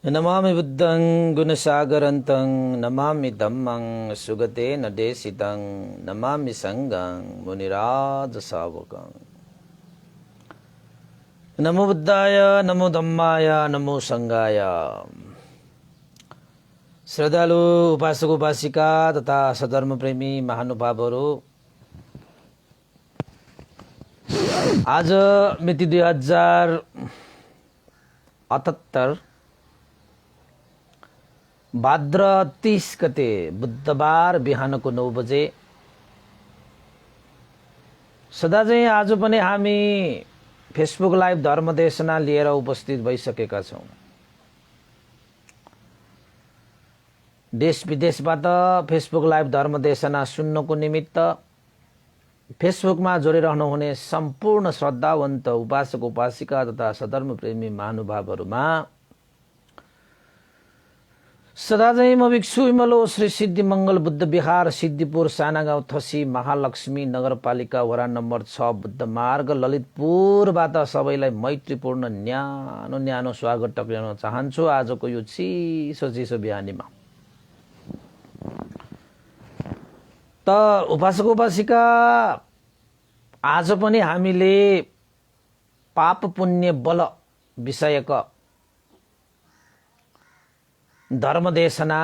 नमामि बुद्धं गुणसागरन्तं नमामि धम्मं सुगतेन देशितं नमामि संघं मुनिराजसावकं। नमो बुद्धाय नमो धम्माय नमो संघाय। श्रद्धालु उपासक उपासिका तथा सधर्म प्रेमी महानुभावहरू, आज मिति 2078 भाद्र 30 गते बुधबार बिहानको 9 बजे सदा चाहिँ आज पनि हामी फेसबुक लाइभ धर्मदेशना लिएर उपस्थित भइसकेका छौं। देश विदेशबाट फेसबुक लाइभ धर्मदेशना सुन्नको निमित्त फेसबुकमा जोडिरहनुहुने सम्पूर्ण श्रद्धावन्त उपासक उपासिका तथा सधर्म प्रेमी महानुभावहरूमा सदा चाहिँ म भिक्षु इमलो श्री सिद्धि मंगल बुद्ध विहार सिद्धिपुर सानागाउँ थसी महालक्ष्मी नगरपालिका वडा नम्बर 6 बुद्ध मार्ग ललितपुरबाट सबैलाई मैत्रीपूर्ण न्यानो न्यानो स्वागत टक्र्याउन चाहन्छु। आजको यो चिसो बिहानीमा त उपासक उपासिका, आज पनि हामीले पाप पुण्य बल विषयक धर्मदेशना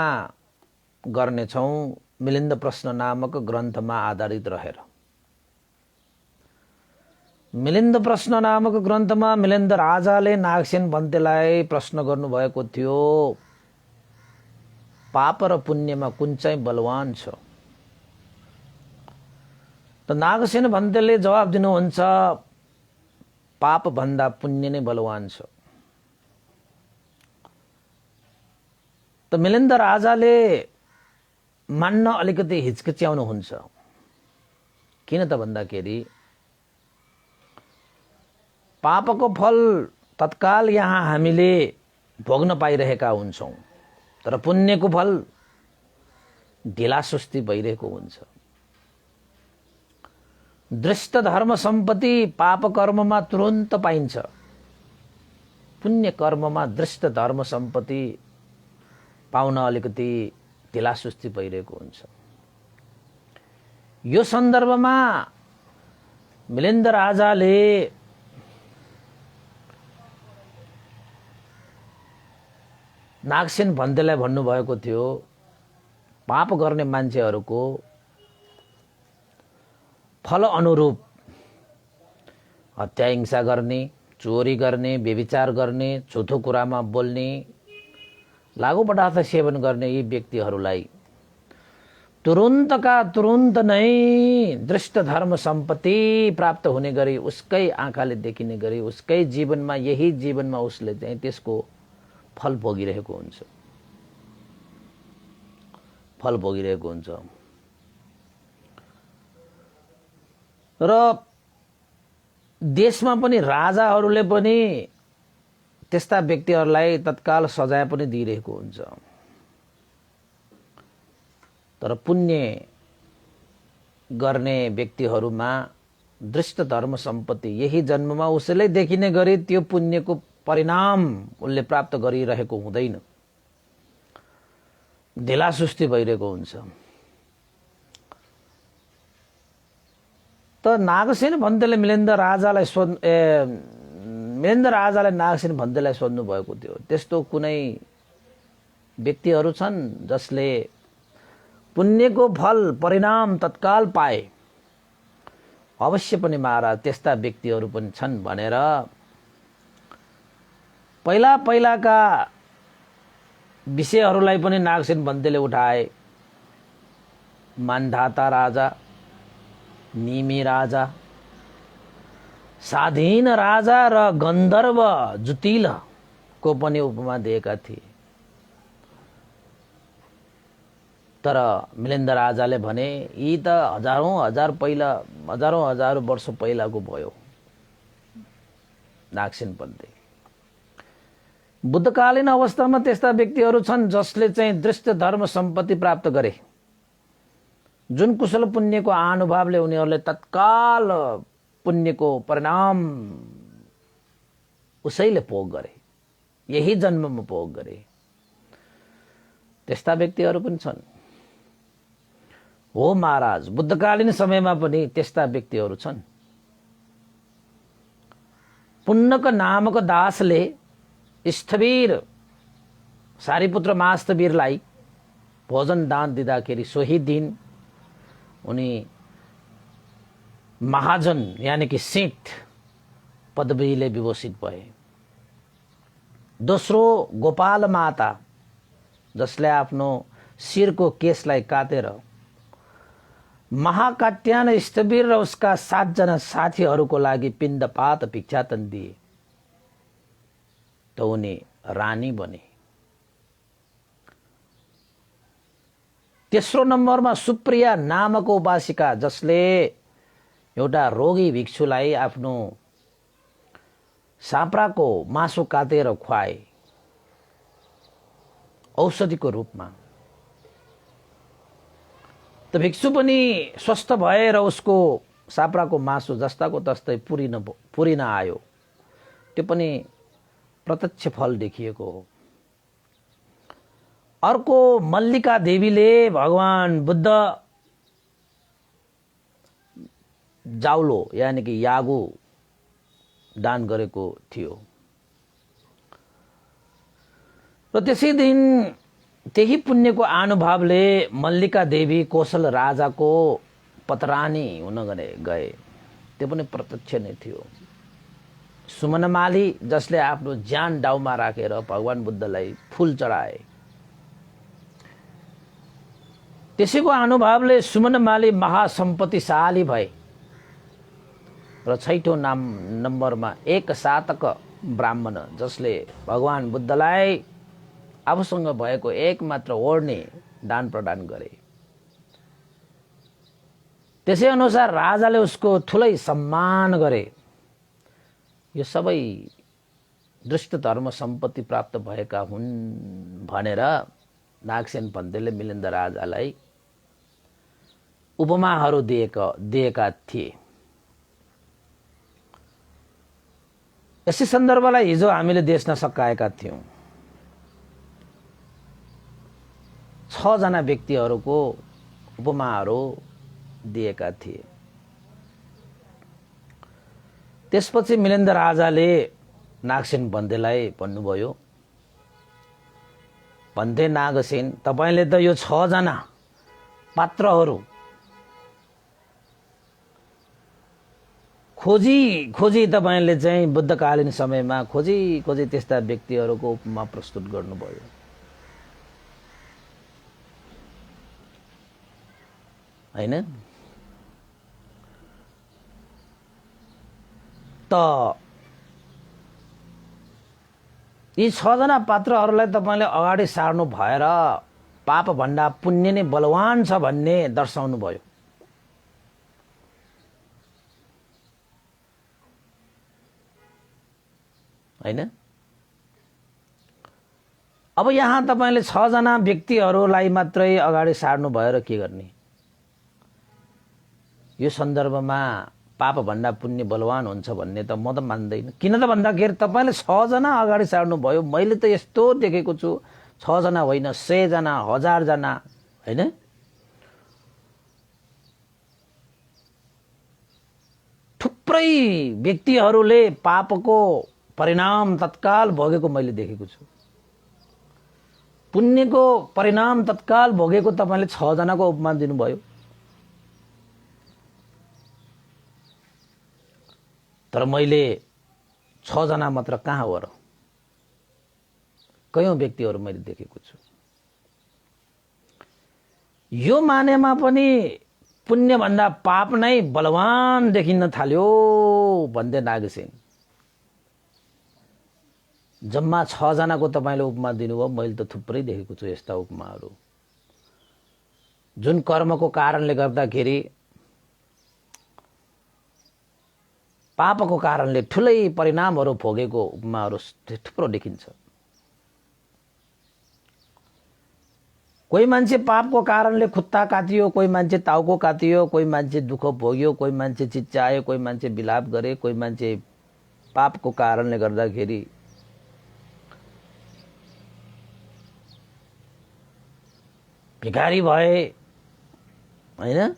गर्नेछौं मिलिन्द प्रश्न नामक ग्रन्थमा आधारित रहेर। मिलिन्द प्रश्न नामक ग्रन्थमा मिलिन्द राजाले नागसेन भन्तेलाई प्रश्न गर्नुभएको थियो, पाप र पुण्यमा कुन चाहिँ बलवान छ? त नागसेन भन्तेले जवाब दिनुहुन्छ, पाप भन्दा पुण्य नै बलवान छ। त मिलिन्द राजाले मान्न अलिकति हिचकिच्याउनुहुन्छ। किन त भन्दाखेरि पापको फल तत्काल यहाँ हामीले भोग्न पाइरहेका हुन्छौं, तर पुण्यको फल ढिला सुस्ती भइरहेको हुन्छ। दृष्ट धर्म सम्पत्ति पाप कर्ममा तुरन्त पाइन्छ, पुण्य कर्ममा दृष्ट धर्म सम्पत्ति पाउन अलिकति ढिला सुस्ती भइरहेको हुन्छ। यो सन्दर्भमा मिलिन्द राजाले नागसेन भन्तेलाई भन्नुभएको थियो, पाप गर्ने मान्छेहरूको फल अनुरूप हत्या हिंसा गर्ने, चोरी गर्ने, व्यभिचार गर्ने, झुठो कुरामा बोल्ने, लागु पदार्थ सेवन गर्ने यी व्यक्तिहरूलाई तुरुन्तका तुरुन्त नै दृष्ट धर्म सम्पत्ति प्राप्त हुने गरी, उसकै आँखाले देखिने गरी, उसकै जीवनमा, यही जीवनमा उसले चाहिँ त्यसको फल भोगिरहेको हुन्छ, फल भोगिरहेको हुन्छ। र देशमा पनि राजाहरूले पनि त्यस्ता व्यक्तिहरूलाई तत्काल सजाय पनि दिइरहेको हुन्छ। तर पुण्य गर्ने व्यक्तिहरूमा दृष्ट धर्म सम्पत्ति यही जन्ममा उसैले देखिने गरी त्यो पुण्यको परिणाम उसले प्राप्त गरिरहेको हुँदैन, ढिला सुस्ती भइरहेको हुन्छ। त नागसेन भन्तेले मिलिन्द राजाले नागसेन भन्तेलाई सोध्नु भएको थियो, त्यस्तो कुनै व्यक्तिहरू छन् जसले पुण्यको फल परिणाम तत्काल पाए? अवश्य पनि महाराज, त्यस्ता व्यक्तिहरू पनि छन् भनेर पहिलाका विषयहरूलाई पनि नागसेन भन्तेले उठाए। मान्धाता राजा, निमी राजा, स्वाधीन राजा र गन्धर्व जुतिलको पनि उपमा दिएका थिए। तर मिलिन्द राजाले भने यी त हजारौं वर्ष पहिलाको भयो। नागसेन भन्ते बुद्धकालीन अवस्थामा त्यस्ता व्यक्तिहरू छन् जसले चाहिँ दृष्ट धर्म सम्पत्ति प्राप्त गरे, जुन कुशल पुण्यको अनुभवले उनीहरूले तत्काल पुण्यको परिणाम उसैले भोग गरे। यही जन्ममा भोग गरे। त्यस्ता व्यक्तिहरू पनि छन्। हो महाराज, बुद्धकालीन समयमा पनि त्यस्ता व्यक्तिहरू छन्। पुण्यक नामक दासले स्थविर सारीपुत्र महास्थविरलाई भोजन दान दिँदाखेरि सोही दिन उनी महाजन यानी कि सेठ पदवीले विभूषित भए। दोस्रो गोपाल माता, जसले आफ्नो शिरको केशलाई काटेर महाकाट्यान स्थविर र उसका 7 जना साथीहरूको लागि पिण्डपात भिक्षाटन दिए, त उनी रानी बने। तेस्रो नम्बरमा सुप्रिया नामक उपासिका, जसले एउटा रोगी भिक्षुलाई आफ्नो साप्राको मासु काटेर खुवाए औषधिको रूपमा। त भिक्षु पनि स्वस्थ भएर उसको साप्राको मासु जस्ताको तस्तै पुरिन आयो। त्यो पनि प्रत्यक्ष फल देखिएको हो। अर्को मल्लिका देवीले भगवान बुद्ध जाउलो यानी कि यागु दान गरेको थियो र त्यसै दिन त्यही पुण्यको अनुभावले मल्लिका देवी कौशल राजाको पतरानी हुन गए। त्यो पनि प्रत्यक्ष नै थियो। सुमनमाली, जसले आफ्नो ज्यान डाउमा राखेर भगवान बुद्धलाई फूल चढाए, त्यसैको अनुभवले सुमनमाली महासम्पत्तिशाली भए र 6औं नम्बरमा एक सातक ब्राह्मण, जसले भगवान बुद्धलाई आफूसँग भएको एकमात्र ओढ्ने दान प्रदान गरे। त्यसै अनुसार राजाले उसको ठुलै सम्मान गरे। यो सबै दृष्ट धर्म सम्पत्ति प्राप्त भएका हुन् भनेर नागसेन पन्थीले मिलिन्द राजालाई उपमाहरू दिएका थिए। यसै सन्दर्भलाई हिजो हामीले देख्न सकाएका थियौं। 6 जना व्यक्तिहरूको उपमाहरू दिएका थिए। त्यसपछि मिलिन्द राजाले नागसेन पन्थीलाई भन्नुभयो, भन्थे नागसेन, तपाईले त यो 6 जना पात्रहरू खोजी तपाईले चाहिँ बुद्धकालीन समयमा खोजी त्यस्ता व्यक्तिहरूको उपमा प्रस्तुत गर्नुभयो। हैन त यी 6 जना पात्रहरूलाई तपाईले अगाडि सार्नु भएर पाप भन्दा पुण्य नै बलवान छ भन्ने दर्शाउनु भयो। हैन अब यहाँ तपाईले 6 जना व्यक्तिहरूलाई मात्रै अगाडि सार्नु भएर के गर्ने? यो सन्दर्भमा पाप भन्दा पुण्य बलवान हुन्छ भन्ने त म त मान्दैन। किन त भन्दाखेरि तपाईले 6 जना अगाडि सार्नु भयो। मैले त यस्तो देखेको छु, 6 जना होइन, 100 जना, 1000 जना, हैन? थुप्रै व्यक्तिहरूले पापको परिणाम तत्काल भोगेको मैले देखेको छु। पुण्यको परिणाम तत्काल भोगेको तपाईले 6 जनाको उपमा दिनुभयो। तर मैले 6 जना मात्र कहाँ हो र? कयौं व्यक्तिहरू मैले देखेको छु। यो मानेमा पनि पुण्य भन्दा पाप नै बलवान देखिन थाल्यो भन्दै नागसेन। जम्मा 6 जनाको तपाईले उपमा दिनुभयो। मैले त थुप्रै देखेको छु यस्ता उपमाहरू, जुन कर्मको कारणले गर्दाखेरि पापको कारणले ठुलै परिणामहरू भोगेको उपमाहरू थुप्रो देखिन्छ। कोही मान्छे पापको कारणले खुट्टा काटियो, कोही मान्छे टाउको काटियो, कोही मान्छे दुःख भोग्यो, कोही मान्छे चिच्चायो, कोही मान्छे विलाप गरे, कोही मान्छे पापको कारणले गर्दाखेरि भिखारी भए हैन,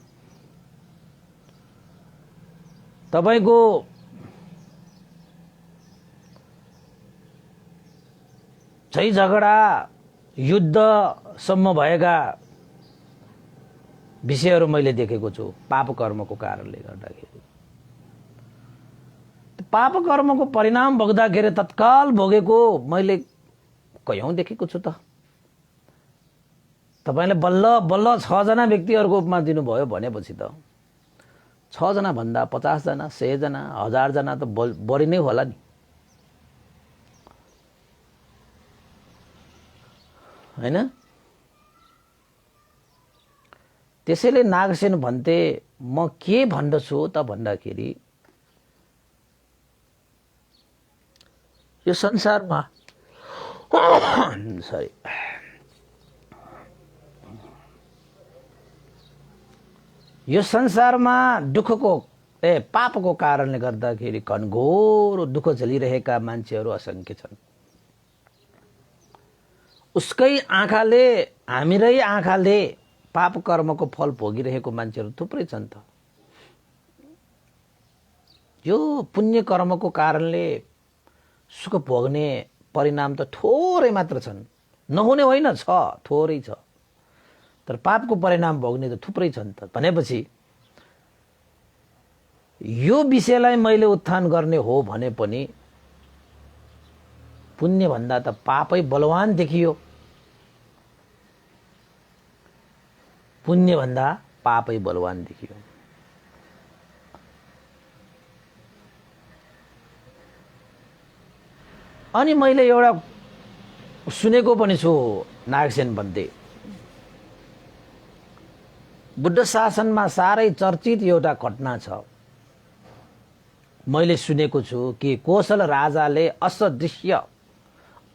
तपाईको झै झगडा युद्धसम्म भएका विषयहरू मैले देखेको छु पाप कर्मको कारणले गर्दाखेरि। पाप कर्मको परिणाम भोग्दाखेरि तत्काल भोगेको मैले कयौं देखेको छु त। तपाईले बल्ल बल्ल 6 जना व्यक्तिहरुको उपमा दिनुभयो भनेपछि त 6 जना भन्दा 50 जना 100 जना 1000 जना त बढी नै होला नि, हैन? त्यसैले नागसेन भन्थे म के भन्दछु त भन्दाखेरि यो संसारमा सरी यो संसारमा दुःखको पापको कारणले गर्दाखेरि घनघोर दुःख झेलिरहेका मान्छेहरू असंख्य छन्। उसकै आँखाले हामीरै आँखाले पाप कर्मको फल भोगिरहेको मान्छेहरू थुप्रै छन् त। यो पुण्य कर्मको कारणले सुख भोग्ने परिणाम त थोरै मात्र छन्, नहुने होइन, छ थोरै छ, तर पापको परिणाम भोग्ने त थुप्रै छन् त भनेपछि यो विषयलाई मैले उत्थान गर्ने हो भने पनि पुण्य भन्दा त पापै बलवान देखियो, पुण्य भन्दा पापै बलवान देखियो। अनि मैले एउटा सुनेको पनि छु नागसेन भन्थे बुद्ध शासनमा साह्रै चर्चित एउटा घटना छ। मैले सुनेको छु कि कोशल राजाले असदृश्य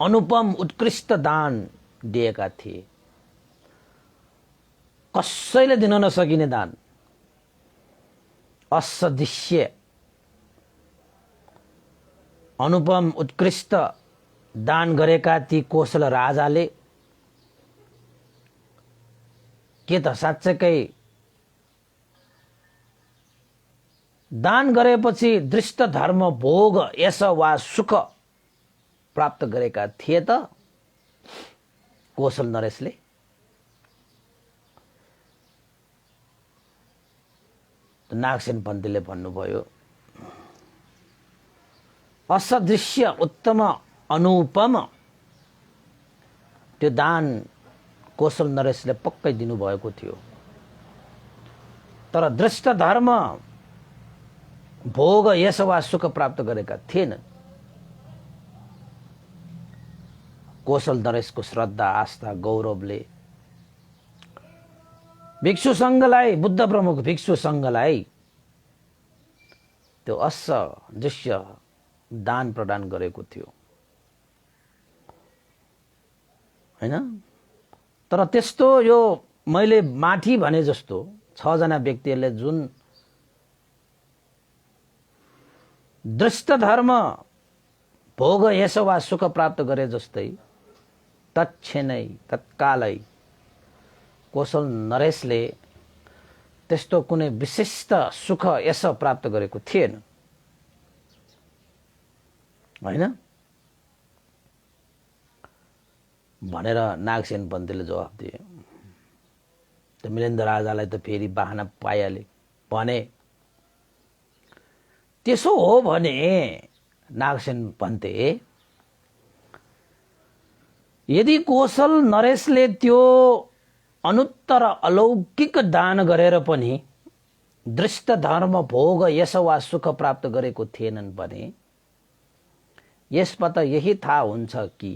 अनुपम उत्कृष्ट दान दिएका थिए, कसैले दिन नसकिने दान, असदृश्य अनुपम उत्कृष्ट दान गरेका ती कोशल राजाले के त साँच्चै दान गरेपछि दृष्ट धर्म भोग यश वा सुख प्राप्त गरेका थिए त कोशल नरेशले? नागसेन पन्थीले भन्नुभयो असदृश्य उत्तम अनुपम त्यो दान कोशल नरेशले पक्कै दिनुभएको थियो, तर दृष्ट धर्म भोग यश वा सुख प्राप्त गरेका थिएन। कोशल नरेशको श्रद्धा आस्था गौरवले भिक्षु संघलाई, बुद्ध प्रमुख भिक्षु संघलाई त्यो असदृश्य दान प्रदान गरेको थियो, हैन? तर त्यस्तो यो मैले माथि भने जस्तो 6 जना व्यक्तिहरूले जुन दृष्ट धर्म भोग यश वा सुख प्राप्त गरे जस्तै तत्क्षणै तत्कालै कोशल नरेशले त्यस्तो कुनै विशिष्ट सुख यश प्राप्त गरेको थिएन, हैन भनेर नागसेन पन्थीले जवाफ दिए। त मिलेन्द्र राजालाई त फेरि बाहना पाइहाले, भने त्यसो हो भने नागसेन पन्थे यदि कोशल नरेशले त्यो अनुत्तर अलौकिक दान गरेर पनि दृष्ट धर्म भोग यश वा सुख प्राप्त गरेको थिएनन् भने यसबाट यही थाहा हुन्छ कि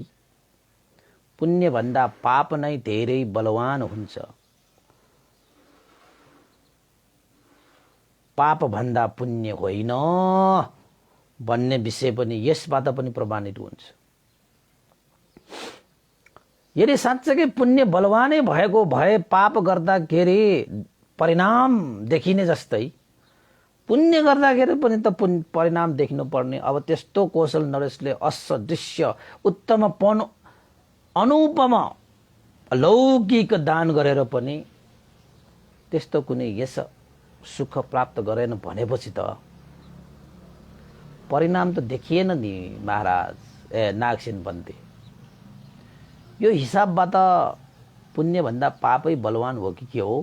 पुण्य भन्दा पाप नै धेरै बलवान हुन्छ, पाप भन्दा पुण्य होइन भन्ने विषय पनि यसबाट पनि प्रमाणित हुन्छ। यदि साँच्चै पुण्य बलवानै भएको भए पाप गर्दाखेरि परिणाम देखिने जस्तै पुण्य गर्दाखेरि पनि त परिणाम देखिनु पर्ने। अब त्यस्तो कोशल नरेशले असदृश्य उत्तम अनुपम अलौकिक दान गरेर पनि त्यस्तो कुनै यस सुख प्राप्त गरेन भनेपछि त परिणाम त देखिएन नि महाराज। नागसेन भन्थे यो हिसाबबाट पुण्यभन्दा पापै बलवान हो कि के हो?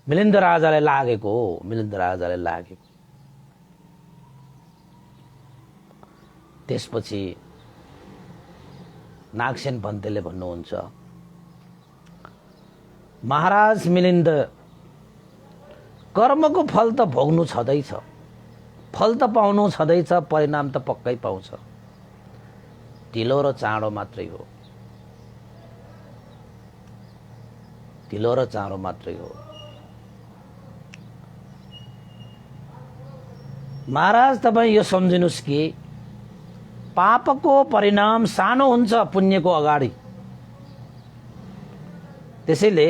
मिलिन्द राजालाई लागेको हो, मिलिन्द राजालाई लागेको। त्यसपछि नागसेन भन्तेले भन्नुहुन्छ, महाराज मिलिन्द, कर्मको फल त भोग्नु छँदैछ, फल त पाउनु छँदैछ, परिणाम त पक्कै पाउँछ, ढिलो र चाँडो मात्रै हो, ढिलो र चाँडो मात्रै हो। महाराज तपाईँ यो सम्झिनुहोस् कि पापको परिणाम सानो हुन्छ पुण्यको अगाडि। त्यसैले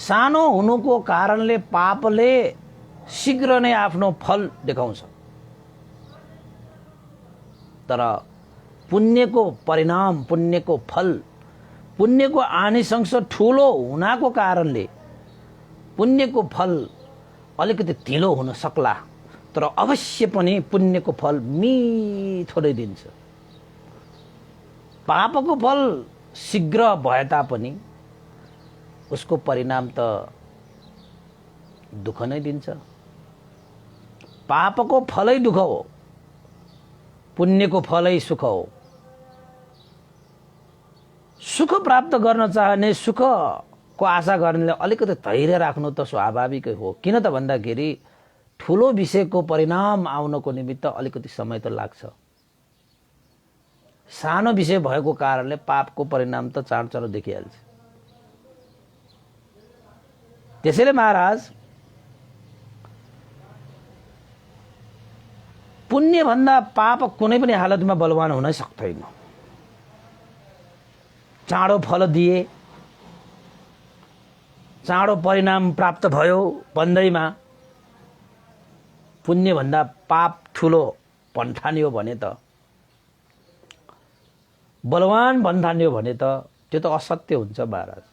सानो हुनुको कारणले पापले शीघ्र नै आफ्नो फल देखाउँछ, तर पुण्यको परिणाम, पुण्यको फल, पुण्यको आनिशंस ठुलो हुनाको कारणले पुण्यको फल अलिकति ढिलो हुन सक्ला, तर अवश्य पनि पुण्यको फल मिठो नै दिन्छ। पापको फल शीघ्र भए तापनि उसको परिणाम त दुःख नै दिन्छ। पापको फलै दुःख हो, पुण्यको फलै सुख हो। सुख प्राप्त गर्न चाहने, सुखको आशा गर्नेले अलिकति धैर्य राख्नु त स्वाभाविकै हो। किन त भन्दाखेरि ठुलो विषयको परिणाम आउनको निमित्त अलिकति समय त लाग्छ। सानो विषय भएको कारणले पापको परिणाम त चाँडो देखिहाल्छ। त्यसैले महाराज पुण्यभन्दा पाप कुनै पनि हालतमा बलवान हुन सक्दैन। चाँडो फल दिए, चाँडो परिणाम प्राप्त भयो भन्दैमा पुण्यभन्दा पाप ठुलो भन्ठानियो भने त, बलवान भन्ठानियो भने त त्यो त असत्य हुन्छ महाराज।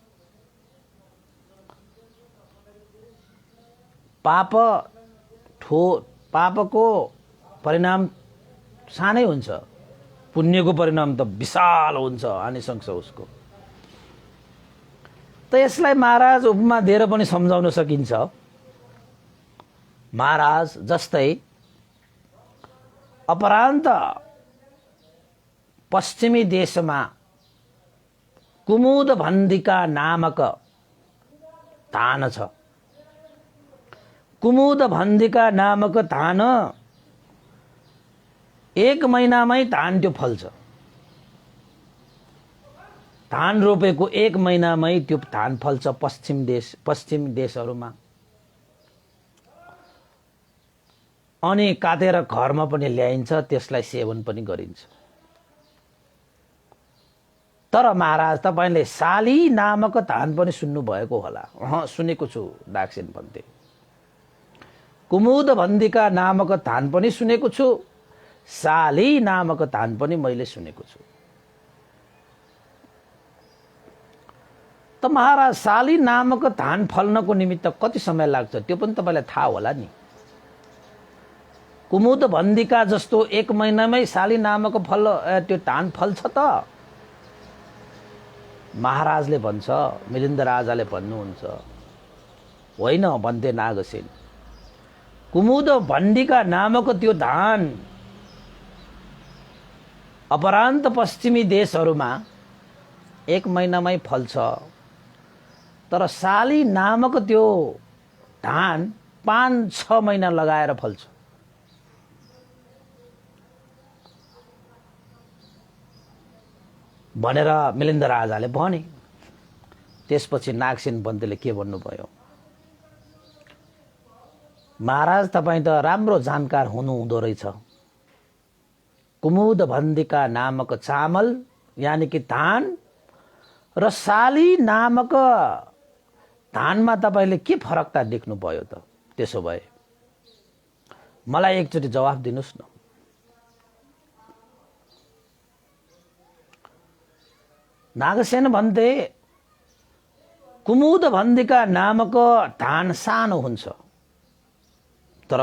पापको परिणाम सानै हुन्छ, पुण्यको परिणाम त विशाल हुन्छ आनिशंस उसको। त यसलाई महाराज उपमा दिएर पनि सम्झाउन सकिन्छ। महाराज जस्तै अपरान्त पश्चिमी देशमा कुमुद भन्दिका नामक धान छ। कुमुद भन्दिका नामक धान 1 महिनामै धान त्यो फल्छ। धान रोपेको 1 महिनामै त्यो धान फल्छ पश्चिम देशहरूमा। अनि काटेर घरमा पनि ल्याइन्छ, त्यसलाई सेवन पनि गरिन्छ। तर महाराज तपाईले साली नामक धान पनि सुन्नु भएको होला। सुनेको छु नागसेन भन्थे। कुमुद भन्दिका नामक धान पनि सुनेको छु, साली नामक धान पनि मैले सुनेको छु। त महाराज साली नामक धान फल्नको निमित्त कति समय लाग्छ त्यो पनि तपाईलाई थाहा होला नि। कुमुद भन्दिका जस्तो 1 महिनामै साली नामक त्यो धान फल्छ त? महाराजले भन्छ, मिलिन्द राजाले भन्नुहुन्छ, होइन भन्थे नागसेन। कुमुद भन्दिका नामक त्यो धान अपरान्त पश्चिमी देशहरूमा 1 महिनामै फल्छ, तर साली नामक त्यो धान 5-6 महिना लगाएर फल्छ। भनेर मिलिन्द राजाले भने। त्यसपछि नागसेन बन्तेले के भन्नुभयो, महाराज तपाईँ त राम्रो जानकार हुनुहुँदो रहेछ। कुमुद भन्दिका नामक चामल यानि कि धान र साली नामक धानमा तपाईले के फरकता देख्नुभयो त? त्यसो भए मलाई एकचोटि जवाफ दिनुस् न। नागसेन भन्थे कुमुद भन्दिका नामक धान सानो हुन्छ तर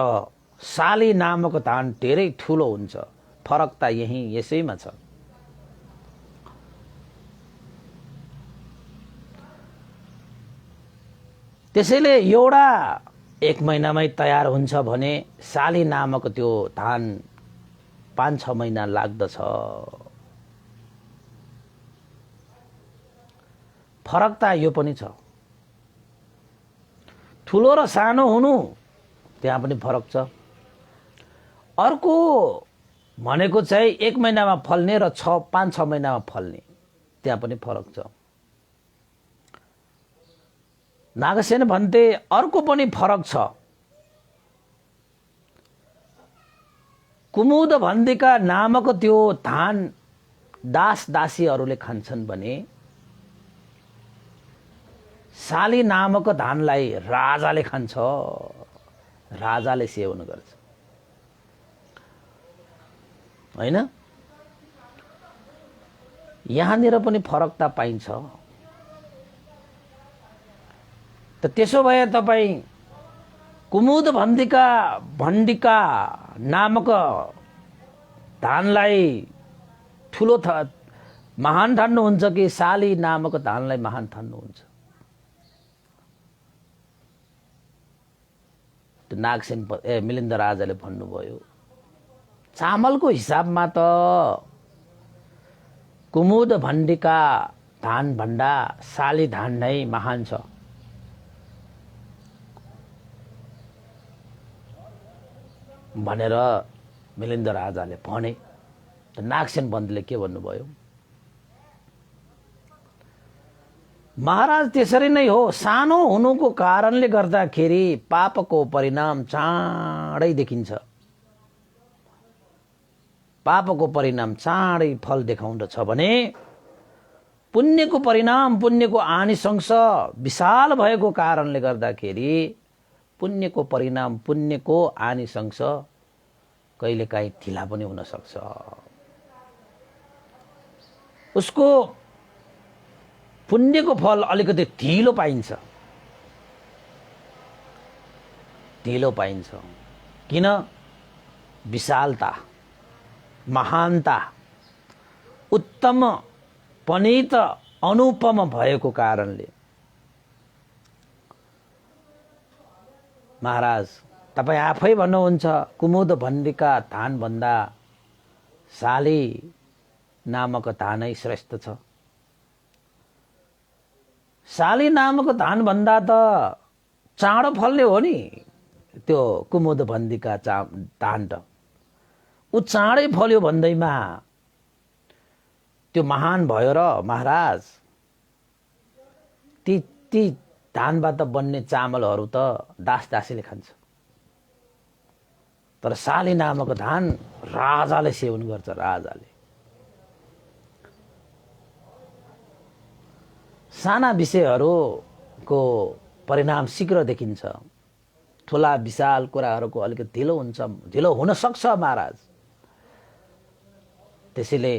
साली नामक धान धेरै ठुलो हुन्छ। फरक त यसैमा छ। त्यसैले एउटा 1 महिनामै तयार हुन्छ भने साली नामक त्यो धान 5-6 महिना लाग्दछ। फरक त यो पनि छ। ठुलो र सानो हुनु त्यहाँ पनि फरक छ। अर्को भनेको चाहिँ 1 महिनामा फल्ने र 5-6 महिनामा फल्ने, त्यहाँ पनि फरक छ। नागसेन भन्थे अर्को पनि फरक छ। कुमुद भन्दिका नामक त्यो धान दास दासीहरूले खान्छन् भने साली नामक धानलाई राजाले खान्छ, राजाले सेवन गर्छ, हैन? यहाँनिर पनि फरक त पाइन्छ। त त्यसो भए तपाईं कुमुद भन्दिका नामक धानलाई ठुलो महान ठान्नुहुन्छ कि साली नामक धानलाई महान ठान्नुहुन्छ? नागसेन मिलिन्द राजाले भन्नुभयो चामलको हिसाबमा त कुमुद भन्दिका धान भन्दा साली धान नै महान छ। भनेर मिलिन्द राजाले भने। त नागसेन पन्तले के भन्नुभयो? महाराज त्यसरी नै हो। सानो हुनुको कारणले गर्दाखेरि पापको परिणाम चाँडै देखिन्छ। पापको परिणाम चाँडै फल देखाउँदछ भने पुण्यको परिणाम, पुण्यको आनिशंस विशाल भएको कारणले गर्दाखेरि पुण्यको परिणाम, पुण्यको आनिशंस कहिलेकाहीँ ढिला पनि हुन सक्छ। उसको पुण्यको फल अलिकति ढिलो पाइन्छ। ढिलो पाइन्छ किन? विशालता, महानता, उत्तम, पनित, अनुपम भएको कारणले। महाराज तपाईं आफै भन्नुहुन्छ कुमुद भन्दिका धान भन्दा साली नामक धानै श्रेष्ठ छ। साली नामक धान भन्दा त चाँडो फल्ने हो नि त्यो कुमुद भन्दिका धान त। ऊ चाँडै फल्यो भन्दैमा त्यो महान भयो र महाराज। ती धानबाट बन्ने चामलहरू त दास दासीले खान्छ, तर साली नामक धान राजाले सेवन गर्छ। राजाले साना विषयहरूको परिणाम शीघ्र देखिन्छ, ठुला विशाल कुराहरूको अलिकति ढिलो हुन्छ, ढिलो हुन सक्छ महाराज। त्यसैले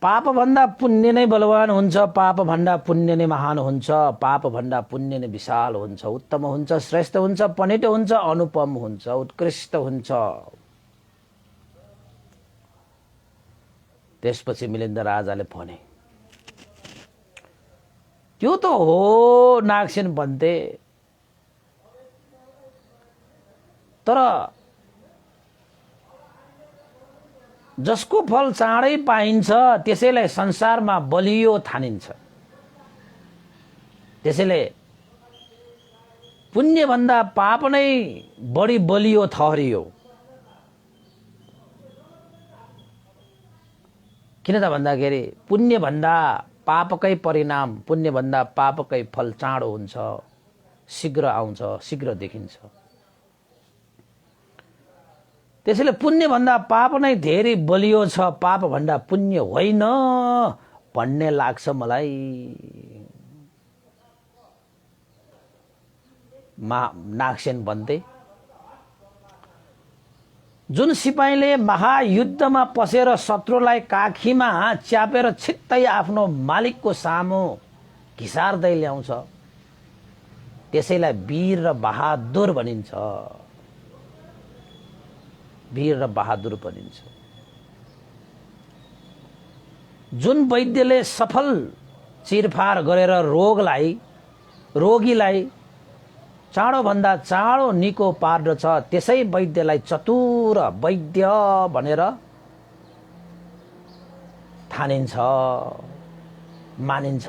पाप भन्दा पुण्य नै बलवान हुन्छ, पाप भन्दा पुण्य नै महान हुन्छ, पाप भन्दा पुण्य नै विशाल हुन्छ, उत्तम हुन्छ, श्रेष्ठ हुन्छ, पनिट हुन्छ, अनुपम हुन्छ, उत्कृष्ट हुन्छ। त्यसपछि मिलिन्द राजाले भने त्यो त हो नागसेन भन्थे, तर जसको फल चाँडै पाइन्छ त्यसैलाई संसारमा बलियो ठानिन्छ। त्यसैले पुण्य भन्दा पाप नै बढी बलियो ठहरियो। किन त भन्दाखेरि पुण्य भन्दा पापकै परिणाम, पुण्य भन्दा पापकै फल चाँडो हुन्छ, शीघ्र आउँछ, शीघ्र देखिन्छ। त्यसैले पुण्य भन्दा पाप नै धेरै बलियो छ, पाप भन्दा पुण्य होइन भन्ने लाग्छ मलाई। नागसेन भन्थे जुन सिपाहीले महायुद्धमा पसेर शत्रुलाई काखीमा च्यापेर छिट्टै आफ्नो मालिकको सामु घिसार्दै ल्याउँछ त्यसैलाई वीर र बहादुर भनिन्छ। वीर र बहादुर भनिन्छ। जुन वैद्यले सफल चिरफार गरेर रोगीलाई चाँडोभन्दा चाँडो निको पार्दछ त्यसै वैद्यलाई चतुर वैद्य भनेर ठानिन्छ, मानिन्छ।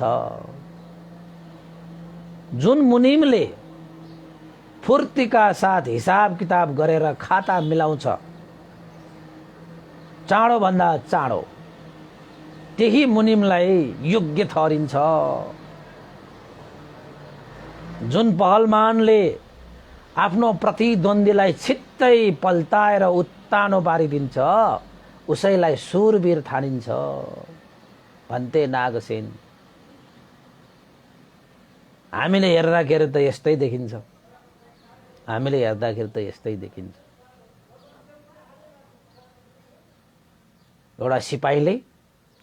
जुन मुनिमले फुर्तीका साथ हिसाब किताब गरेर खाता मिलाउँछ चाँडोभन्दा चाँडो त्यही मुनिमलाई योग्य ठहरिन्छ। जुन पहलमानले आफ्नो प्रतिद्वन्दीलाई छिट्टै पल्टाएर उत्तानो पारिदिन्छ उसैलाई सुरवीर ठानिन्छ भन्थे नागसेन। हामीले हेर्दाखेरि त यस्तै देखिन्छ। हामीले हेर्दाखेरि त यस्तै देखिन्छ। एउटा सिपाहीले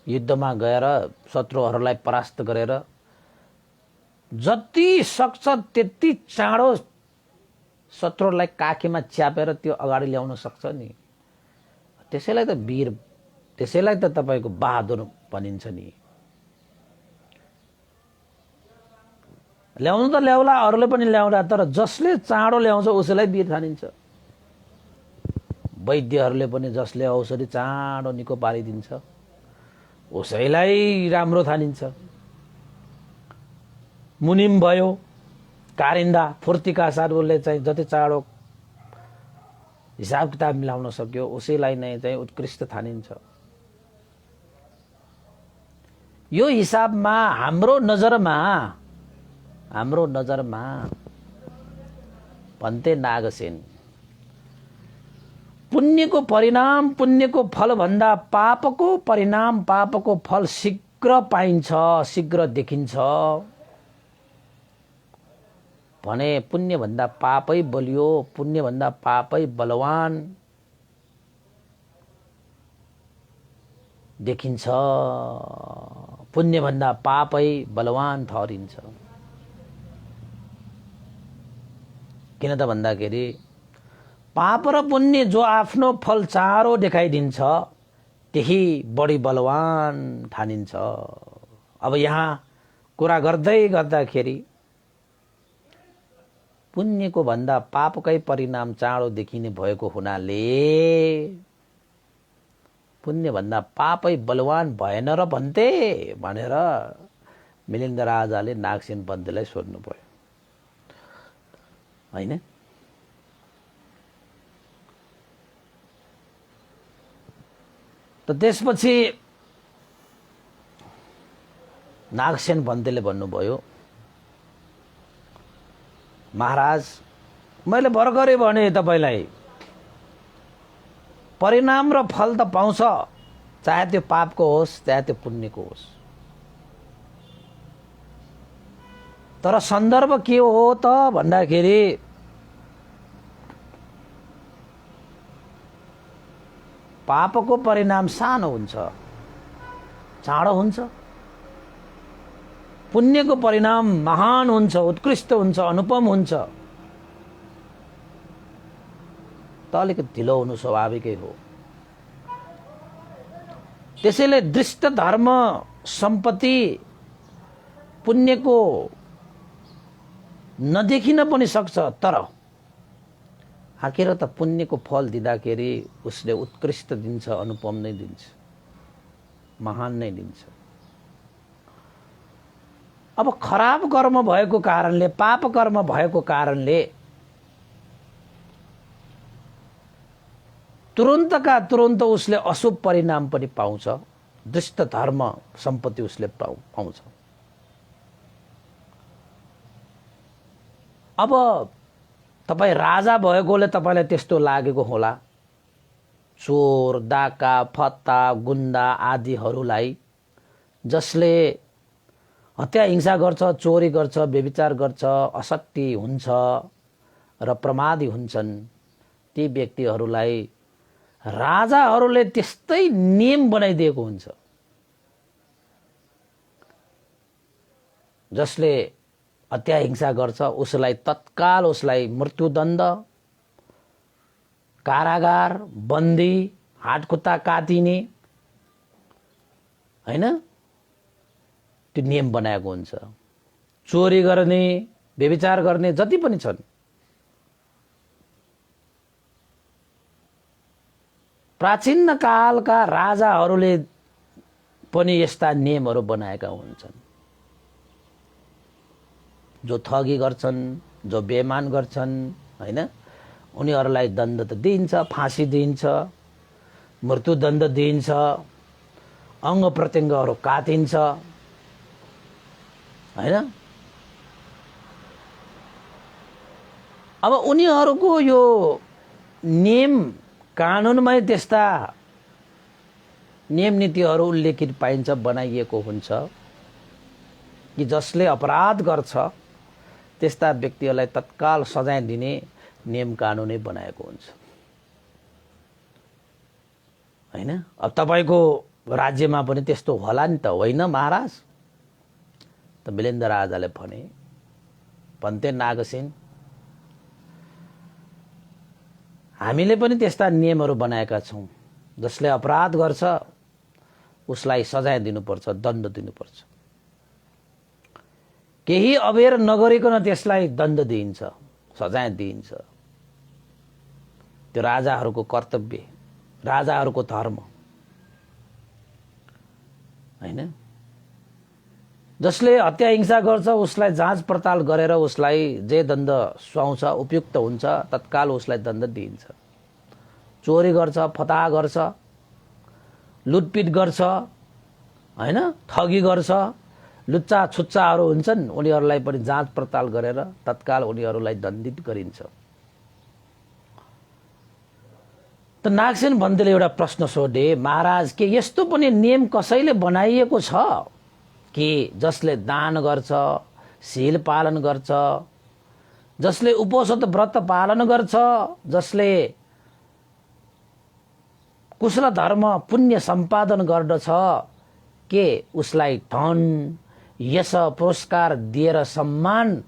युद्धमा गएर शत्रुहरूलाई परास्त गरेर जति सक्छ त्यति चाँडो शत्रुलाई काखीमा च्यापेर त्यो अगाडि ल्याउन सक्छ नि, त्यसैलाई त वीर, त्यसैलाई त तपाईको बहादुर भनिन्छ नि। ल्याउनु त ल्याउला, अरूले पनि ल्याउला, तर जसले चाँडो ल्याउँछ उसैलाई वीर ठानिन्छ। वैद्यहरूले पनि जसले औषधि चाँडो निको पारिदिन्छ उसैलाई राम्रो ठानिन्छ। मुनिम भयो कारिन्दा, फुर्तीका साथ उसले चाहिँ जति चाँडो हिसाब किताब मिलाउन सक्यो उसैलाई नै चाहिँ उत्कृष्ट ठानिन्छ। यो हिसाबमा हाम्रो नजरमा भन्थे नागसेन पुण्यको परिणाम पुण्यको फल भन्दा पापको परिणाम पापको फल शीघ्र पाइन्छ, शीघ्र देखिन्छ भने पुण्य भन्दा पापै बलियो, पुण्य भन्दा पापै बलवान देखिन्छ, पुण्य भन्दा पापै बलवान ठहरिन्छ। किन त भन्दाखेरि पाप र पुण्य जो आफ्नो फल चाँडो देखाइदिन्छ त्यही बढी बलवान ठानिन्छ। अब यहाँ कुरा गर्दाखेरि पुण्यको भन्दा पापकै परिणाम चाँडो देखिने भएको हुनाले पुण्य भन्दा पापै बलवान भएन र भन्थे भनेर मिलिन्द राजाले नागसेन पन्थीलाई सोध्नु पर्यो, हैन? त त्यसपछि नागसेन पन्थीले भन्नुभयो, महाराज मैले भर्खरै भने तपाईलाई परिणाम र फल त पाउँछ, चाहे त्यो पापको होस् चाहे त्यो पुण्यको होस्, तर सन्दर्भ के हो त भन्दाखेरि पापको परिणाम सानो हुन्छ, चाँडो हुन्छ, पुण्यको परिणाम महान हुन्छ, उत्कृष्ट हुन्छ, अनुपम हुन्छ, त अलिकति ढिलो हुनु स्वाभाविकै हो। त्यसैले दृष्ट धर्म सम्पत्ति पुण्यको नदेखिन पनि सक्छ, तर आखिर त पुण्यको फल दिँदाखेरि उसले उत्कृष्ट दिन्छ, अनुपम नै दिन्छ, महान नै दिन्छ। अब खराब कर्म भएको कारणले, पाप कर्म भएको कारणले तुरन्तका तुरन्त उसले अशुभ परिणाम पनि पाउँछ, दृष्ट धर्म सम्पत्ति उसले पाउँछ। अब तपाई राजा भएकोले तपाईलाई त्यस्तो लागेको होला। चोर, डाका, फत्ता, गुण्डा आदिहरूलाई जसले हत्या हिंसा गर्छ, चोरी गर्छ, व्यभिचार गर्छ, असत्य हुन्छ र प्रमादी हुन्छन्, ती व्यक्तिहरूलाई राजाहरूले त्यस्तै नियम बनाइदिएको हुन्छ। जसले हत्या हिंसा गर्छ उसलाई तत्काल उसलाई मृत्युदण्ड, कारागार, बन्दी, हातखुट्टा काटिने, हैन, त्यो नियम बनाएको हुन्छ। चोरी गर्ने, व्यभिचार गर्ने जति पनि छन्, प्राचीन कालका राजाहरूले पनि यस्ता नियमहरू बनाएका हुन्छन्। जो ठगी गर्छन्, जो बेइमान गर्छन्, हैन, उनीहरूलाई दण्ड त दिइन्छ, फाँसी दिइन्छ, मृत्युदण्ड दिइन्छ, अङ्ग प्रत्यङ्गहरू काटिन्छ, हैन। अब उनीहरूको यो नियम कानुनमै त्यस्ता नियम नीतिहरू उल्लेखित पाइन्छ, बनाइएको हुन्छ कि जसले अपराध गर्छ त्यस्ता व्यक्तिहरूलाई तत्काल सजाय दिने नियम कानुनै बनाएको हुन्छ, हैन। अब तपाईको राज्यमा पनि त्यस्तो होला नि त, होइन महाराज? त मिलिन्द राजाले भने, भन्ते नागसेन, हामीले पनि त्यस्ता नियमहरू बनाएका छौँ। जसले अपराध गर्छ उसलाई सजाय दिनुपर्छ, दण्ड दिनुपर्छ। केही अबेर नगरिकन त्यसलाई दण्ड दिइन्छ, सजाय दिइन्छ। त्यो राजाहरूको कर्तव्य, राजाहरूको धर्म, हैन। जसले हत्या हिंसा गर्छ उसलाई जाँच पडताल गरेर उसलाई जे दण्ड सुहाउँछ, उपयुक्त हुन्छ, तत्काल उसलाई दण्ड दिइन्छ। चोरी गर्छ, फटाहा गर्छ, लुटपिट गर्छ, हैन, ठगी गर्छ, लुच्चा छुच्चाहरू हुन्छन्, उनीहरूलाई पनि जाँच पडताल गरेर तत्काल उनीहरूलाई दण्डित गरिन्छ। त नागसेन भन्तेले एउटा प्रश्न सोधे, महाराज के यस्तो पनि नियम कसैले बनाइएको छ कि जसले दान गर्छ, शील पालन गर्छ, जसले उपोषित व्रत पालन गर्छ, जसले कुशल धर्म पुण्य सम्पादन गर्दछ, के उसलाई धन, यश, पुरस्कार दिएर सम्मान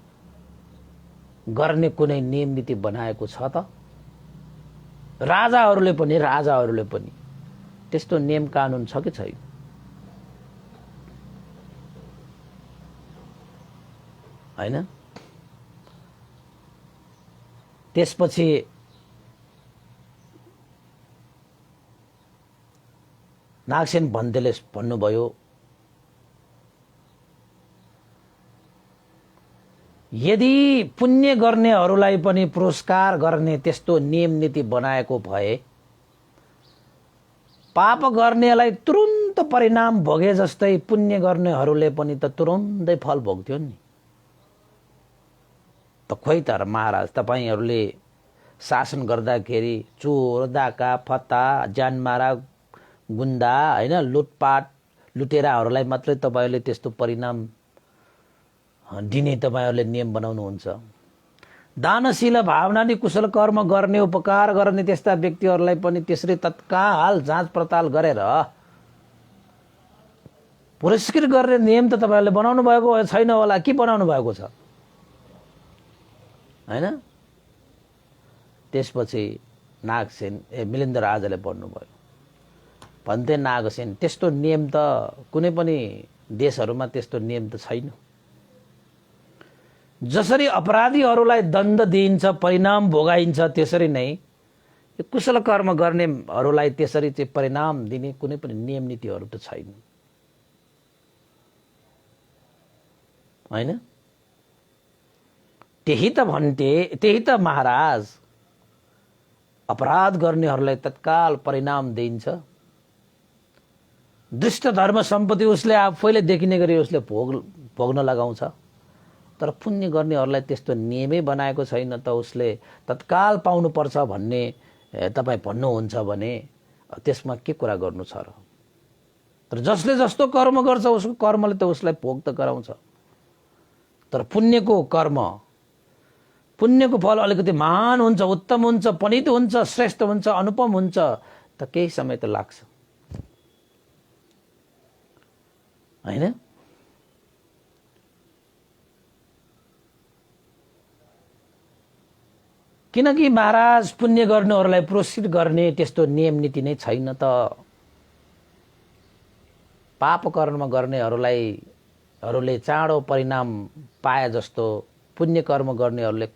गर्ने कुनै नियम नीति बनाएको छ त? राजाहरूले पनि त्यस्तो नियम कानुन छ कि छैन? हैन। त्यसपछि नागसेन भन्तेले भन्नुभयो, यदि पुण्य गर्नेहरूलाई पनि पुरस्कार गर्ने त्यस्तो नियम नीति बनाएको भए पाप गर्नेलाई तुरुन्त परिणाम भोगे जस्तै पुण्य गर्नेहरूले पनि त तुरुन्तै फल भोग्थ्यो नि त। खोइ त महाराज, तपाईहरूले शासन गर्दाखेरि चोर, डाका, फत्ता, जानमारा, गुन्डा, हैन, लुटपाट, लुटेराहरूलाई मात्रै तपाईहरूले त्यस्तो परिणाम दिने तपाईहरूले नियम बनाउनुहुन्छ। दानशील, भावनाले कुशल कर्म गर्ने, उपकार गर्ने त्यस्ता व्यक्तिहरूलाई पनि त्यसरी तत्काल जाँच पडताल गरेर पुरस्कृत गर्ने नियम त तपाईहरूले बनाउनु भएको छैन होला, के बनाउनु भएको छ, हैन। त्यसपछि नागसेन मिलिन्द राजाले भन्नुभयो, भन्ते नागसेन, त्यस्तो नियम त कुनै पनि देशहरूमा त्यस्तो नियम त छैन। जसरी अपराधीहरूलाई दण्ड दिइन्छ, परिणाम भोगाइन्छ, त्यसरी नै कुशल कर्म गर्नेहरूलाई त्यसरी चाहिँ परिणाम दिने कुनै पनि नियम नीतिहरू त छैन, हैन। त्यही त महाराज, अपराध गर्नेहरूलाई तत्काल परिणाम दिइन्छ। दुष्ट धर्म सम्पत्ति उसले आफैले देखिने गरी उसले भोग्न लगाउँछ। तर पुण्य गर्नेहरूलाई त्यस्तो नियमै बनाएको छैन, त उसले तत्काल पाउनुपर्छ भन्ने तपाईँ भन्नुहुन्छ भने त्यसमा के कुरा गर्नु छ र? तर जसले जस्तो कर्म गर्छ उसको कर्मले त उसलाई भोग त गराउँछ। तर पुण्यको फल अलिकति महान हुन्छ, उत्तम हुन्छ, पनित हुन्छ, श्रेष्ठ हुन्छ, अनुपम हुन्छ। त केही समय त लाग्छ हैन। किनकि महाराज पुण्य गर्नेहरूलाई प्रोत्साहित गर्ने त्यस्तो नियम नीति नै छैन त। पाप कर्म गर्नेहरूले चाँडो परिणाम पाए जस्तो पुण्य कर्म गर्नेहरूले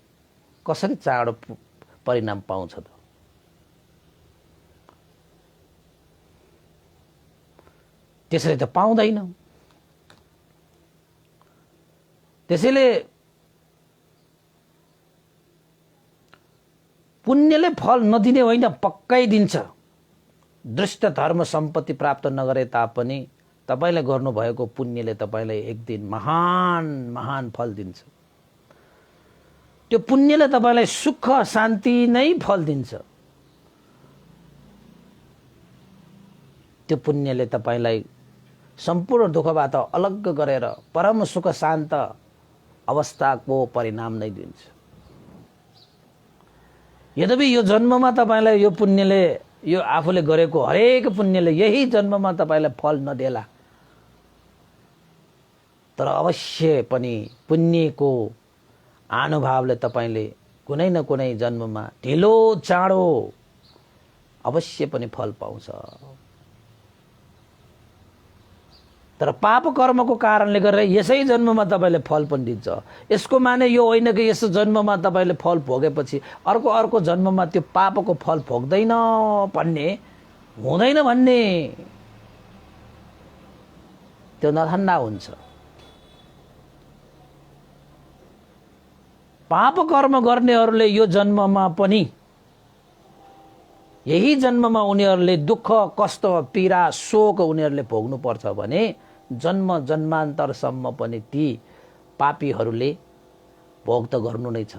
कसरी चाँडो परिणाम पाउँछ त? त्यसरी त पाउँदैन। त्यसैले पुण्यले फल नदिने होइन, पक्कै दिन्छ। दृष्ट धर्म सम्पत्ति प्राप्त नगरे तापनि तपाईले गर्नुभएको पुण्यले तपाईलाई एक दिन महान महान फल दिन्छ। त्यो पुण्यले तपाईलाई सुख शान्ति नै फल दिन्छ। त्यो पुण्यले तपाईलाई सम्पूर्ण दुःखबाट अलग गरेर परम सुख शान्त अवस्थाको परिणाम नै दिन्छ। यद्यपि यो जन्ममा तपाईलाई यो पुण्यले, यो आफूले गरेको हरेक पुण्यले यही जन्ममा तपाईलाई फल नदेला, तर अवश्य पनि पुण्यको अनुभवले तपाईले कुनै न कुनै जन्ममा ढिलो चाँडो अवश्य पनि फल पाउँछ। तर पाप कर्मको कारणले गरेर यसै जन्ममा तपाईले फल पनि दिन्छ। यसको माने यो होइन कि यस जन्ममा तपाईले फल भोगेपछि अर्को जन्ममा त्यो पापको फल भोग्दैन भन्ने हुँदैन भन्ने त्यो नधन्ना हुन्छ। पाप कर्म गर्नेहरूले यो जन्ममा पनि, यही जन्ममा उनीहरूले दुःख कष्ट पीडा शोक उनीहरूले भोग्नु पर्छ भने जन्म जन्मान्तरसम्म पनि ती पापीहरूले भोग त गर्नु नै छ।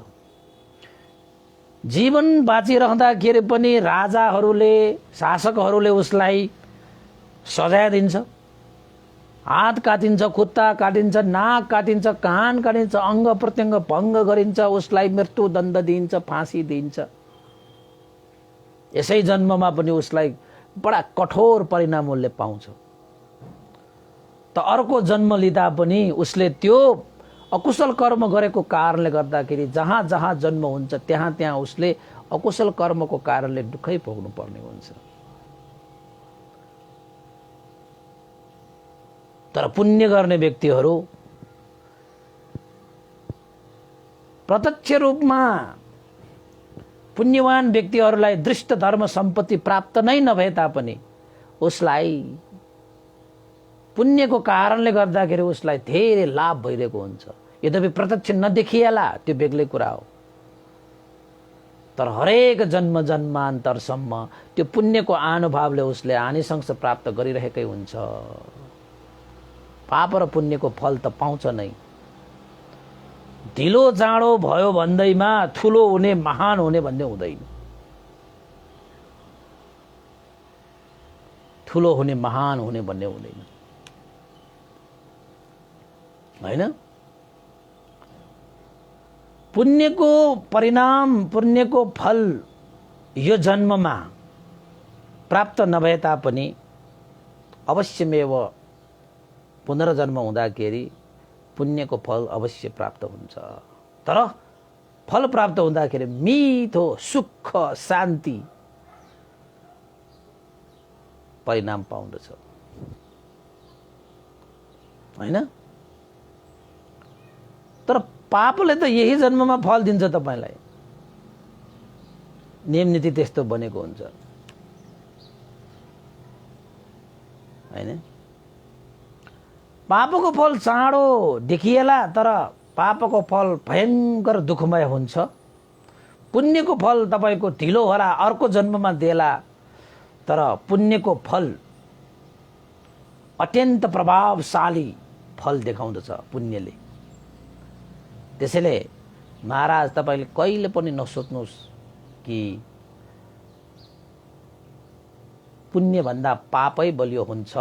जीवन बाँचिरहँदाखेरि पनि राजाहरूले, शासकहरूले उसलाई सजाय दिन्छ। हात काटिन्छ, खुट्टा काटिन्छ, नाक काटिन्छ, कान काटिन्छ, अङ्ग प्रत्यङ्ग भङ्ग गरिन्छ, उसलाई मृत्युदण्ड दिइन्छ, फाँसी दिइन्छ। यसै जन्ममा पनि उसलाई बडा कठोर परिणाम उसले पाउँछ। त अर्को जन्म लिँदा पनि उसले त्यो अकुशल कर्म गरेको कारणले गर्दाखेरि जहाँ जहाँ जन्म हुन्छ त्यहाँ त्यहाँ उसले अकुशल कर्मको कारणले दुःखै भोग्नु पर्ने हुन्छ। तर पुण्य गर्ने व्यक्तिहरू प्रत्यक्ष रूपमा पुण्यवान व्यक्तिहरूलाई दृष्ट धर्म सम्पत्ति प्राप्त नै नभए तापनि उसलाई पुण्यको कारणले गर्दाखेरि उसलाई धेरै लाभ भइरहेको हुन्छ। यद्यपि प्रत्यक्ष नदेखिएला त्यो बेग्लै कुरा हो, तर हरेक जन्म जन्मान्तरसम्म त्यो पुण्यको अनुभवले उसले आनिसंस प्राप्त गरिरहेकै हुन्छ। पाप र पुण्यको फल त पाउँछ नै। ढिलो चाँडो भयो भन्दैमा ठुलो हुने महान हुने भन्ने हुँदैन। ठुलो हुने महान हुने भन्ने हुँदैन हैन। पुण्यको परिणाम, पुण्यको फल यो जन्ममा प्राप्त नभए तापनि अवश्यमेव पुनर्जन्म हुँदाखेरि पुण्यको फल अवश्य प्राप्त हुन्छ। तर फल प्राप्त हुँदाखेरि मिठो सुख शान्ति परिणाम पाउँदछ हैन। तर पापले त यही जन्ममा फल दिन्छ तपाईलाई। नियम नीति त्यस्तो बनेको हुन्छ हैन। पापको फल चाँडो देखिएला तर पापको फल भयंकर दुःखमय हुन्छ। पुण्यको फल तपाईको ढिलो होला, अर्को जन्ममा देला, तर पुण्यको फल अत्यन्त प्रभावशाली फल देखाउँदछ पुण्यले। त्यसैले महाराज तपाईले कहिले पनि नसोच्नुस् कि पुण्य भन्दा पापै बलियो हुन्छ